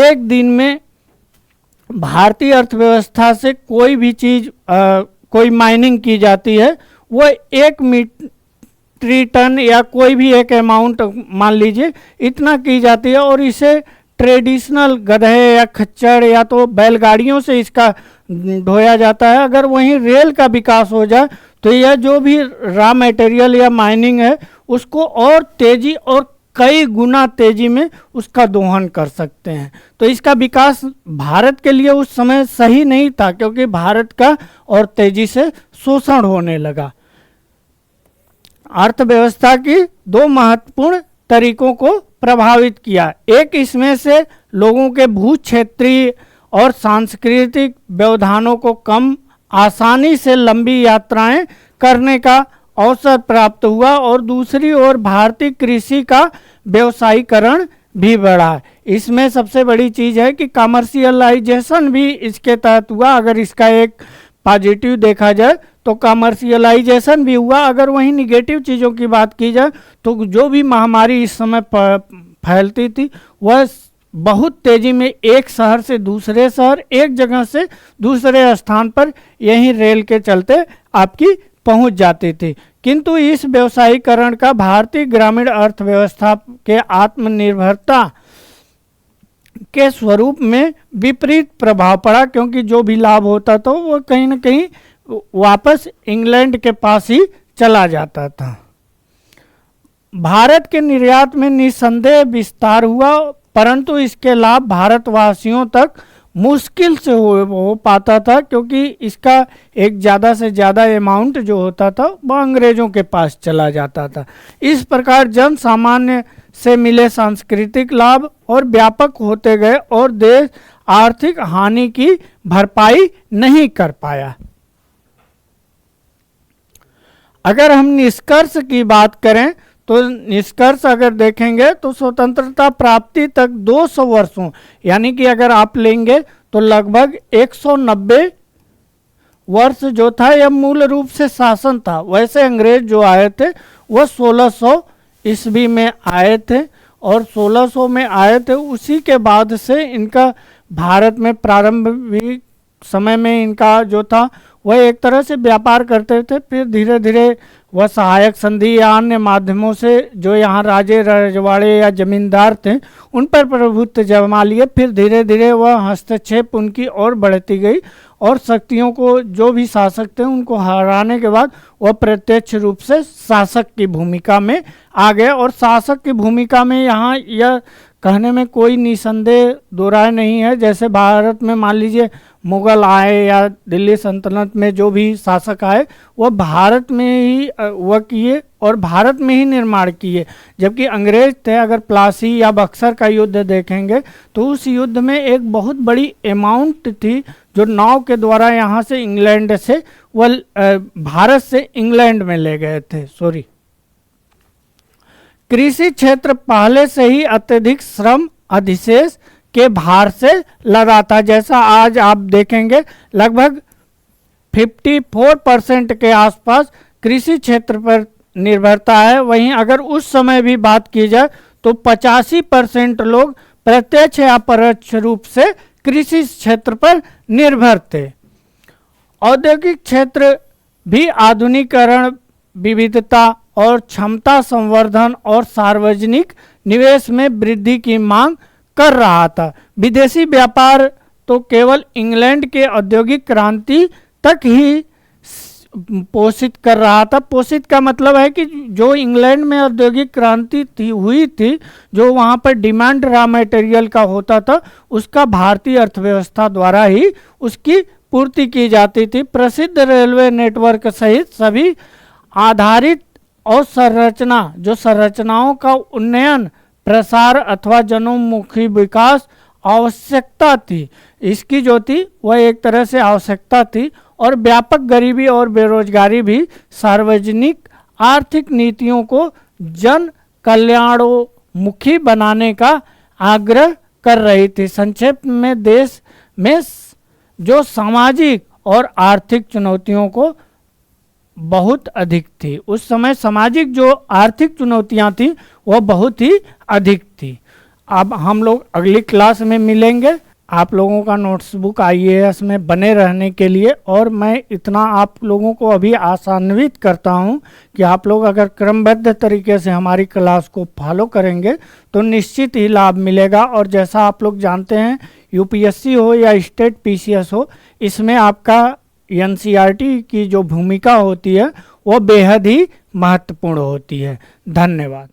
एक दिन में भारतीय अर्थव्यवस्था से कोई भी चीज़ कोई माइनिंग की जाती है, वो 1 मीट्रिक टन या कोई भी एक अमाउंट मान लीजिए इतना की जाती है, और इसे ट्रेडिशनल गधे या खच्चर या तो बैलगाड़ियों से इसका ढोया जाता है। अगर वहीं रेल का विकास हो जाए तो यह जो भी रॉ मटेरियल या माइनिंग है उसको और तेजी और कई गुना तेजी में उसका दोहन कर सकते हैं। तो इसका विकास भारत के लिए उस समय सही नहीं था, क्योंकि भारत का और तेजी से शोषण होने लगा। अर्थव्यवस्था की 2 महत्वपूर्ण तरीकों को प्रभावित किया। एक, इसमें से लोगों के भू क्षेत्रीय और सांस्कृतिक व्यवधानों को कम आसानी से लंबी यात्राएं करने का अवसर प्राप्त हुआ, और दूसरी ओर भारतीय कृषि का व्यवसायीकरण भी बढ़ा। इसमें सबसे बड़ी चीज़ है कि कमर्शियलाइजेशन भी इसके तहत हुआ। अगर इसका एक पॉजिटिव देखा जाए तो कमर्शियलाइजेशन भी हुआ। अगर वहीं निगेटिव चीज़ों की बात की जाए तो जो भी महामारी इस समय फैलती थी वह बहुत तेज़ी में एक शहर से दूसरे शहर, एक जगह से दूसरे स्थान पर यहीं रेल के चलते आपकी पहुंच जाती थी। किंतु इस व्यवसायीकरण का भारतीय ग्रामीण अर्थव्यवस्था के आत्मनिर्भरता के स्वरूप में विपरीत प्रभाव पड़ा, क्योंकि जो भी लाभ होता था वो कहीं ना कहीं वापस इंग्लैंड के पास ही चला जाता था। भारत के निर्यात में निस्संदेह विस्तार हुआ, परंतु इसके लाभ भारतवासियों तक मुश्किल से हो पाता था, क्योंकि इसका एक ज़्यादा से ज़्यादा अमाउंट जो होता था वह अंग्रेज़ों के पास चला जाता था। इस प्रकार जन सामान्य से मिले सांस्कृतिक लाभ और व्यापक होते गए और देश आर्थिक हानि की भरपाई नहीं कर पाया। अगर हम निष्कर्ष की बात करें तो निष्कर्ष अगर देखेंगे तो स्वतंत्रता प्राप्ति तक 200 वर्षों, यानी कि अगर आप लेंगे तो लगभग 190 वर्ष जो था यह मूल रूप से शासन था। वैसे अंग्रेज जो आए थे वह 1600 ईस्वी में आए थे, और 1600 में आए थे। उसी के बाद से इनका भारत में प्रारंभिक समय में इनका जो था वह एक तरह से व्यापार करते थे। फिर धीरे धीरे वह सहायक संधि या अन्य माध्यमों से जो यहाँ राजे रजवाड़े या जमींदार थे उन पर प्रभुत्व जमा लिए। फिर धीरे धीरे वह हस्तक्षेप उनकी और बढ़ती गई, और शक्तियों को जो भी शासक थे उनको हराने के बाद वह प्रत्यक्ष रूप से शासक की भूमिका में आ गए। और शासक की भूमिका में यहाँ यह कहने में कोई निसंदेह दो राय नहीं है। जैसे भारत में मान लीजिए मुगल आए या दिल्ली सल्तनत में जो भी शासक आए वह भारत में ही वह किए, और भारत में ही निर्माण किए, जबकि अंग्रेज थे। अगर प्लासी या बक्सर का युद्ध देखेंगे तो उस युद्ध में एक बहुत बड़ी अमाउंट थी जो नाव के द्वारा यहाँ से इंग्लैंड से भारत से इंग्लैंड में ले गए थे। कृषि क्षेत्र पहले से ही अत्यधिक श्रम अधिशेष के भार से लदा था। जैसा आज आप देखेंगे लगभग 54% के आसपास कृषि क्षेत्र पर निर्भरता है। वहीं अगर उस समय भी बात की जाए तो 85% लोग प्रत्यक्ष या परोक्ष रूप से कृषि क्षेत्र पर निर्भर थे। औद्योगिक क्षेत्र भी आधुनिकीकरण, विविधता और क्षमता संवर्धन और सार्वजनिक निवेश में वृद्धि की मांग कर रहा था। विदेशी व्यापार तो केवल इंग्लैंड के औद्योगिक क्रांति तक ही पोषित कर रहा था। पोषित का मतलब है कि जो इंग्लैंड में औद्योगिक क्रांति हुई थी, जो वहाँ पर डिमांड रॉ मटेरियल का होता था, उसका भारतीय अर्थव्यवस्था द्वारा ही उसकी पूर्ति की जाती थी। प्रसिद्ध रेलवे नेटवर्क सहित सभी आधारित और जो संरचनाओं का उन्नयन, प्रसार अथवा जनोन्मुखी विकास आवश्यकता थी। इसकी जो थी वह एक तरह से आवश्यकता थी। और व्यापक गरीबी और बेरोजगारी भी सार्वजनिक आर्थिक नीतियों को जन कल्याणोन्मुखी बनाने का आग्रह कर रही थी। संक्षेप में देश में जो सामाजिक और आर्थिक चुनौतियों को बहुत अधिक थी, उस समय सामाजिक जो आर्थिक चुनौतियां थी वह बहुत ही अधिक थी। अब हम लोग अगली क्लास में मिलेंगे। आप लोगों का नोट्स बुक IAS में बने रहने के लिए, और मैं इतना आप लोगों को अभी आशान्वित करता हूं कि आप लोग अगर क्रमबद्ध तरीके से हमारी क्लास को फॉलो करेंगे तो निश्चित ही लाभ मिलेगा। और जैसा आप लोग जानते हैं, UPSC हो या स्टेट PCS हो, इसमें आपका NCERT की जो भूमिका होती है वो बेहद ही महत्वपूर्ण होती है। धन्यवाद।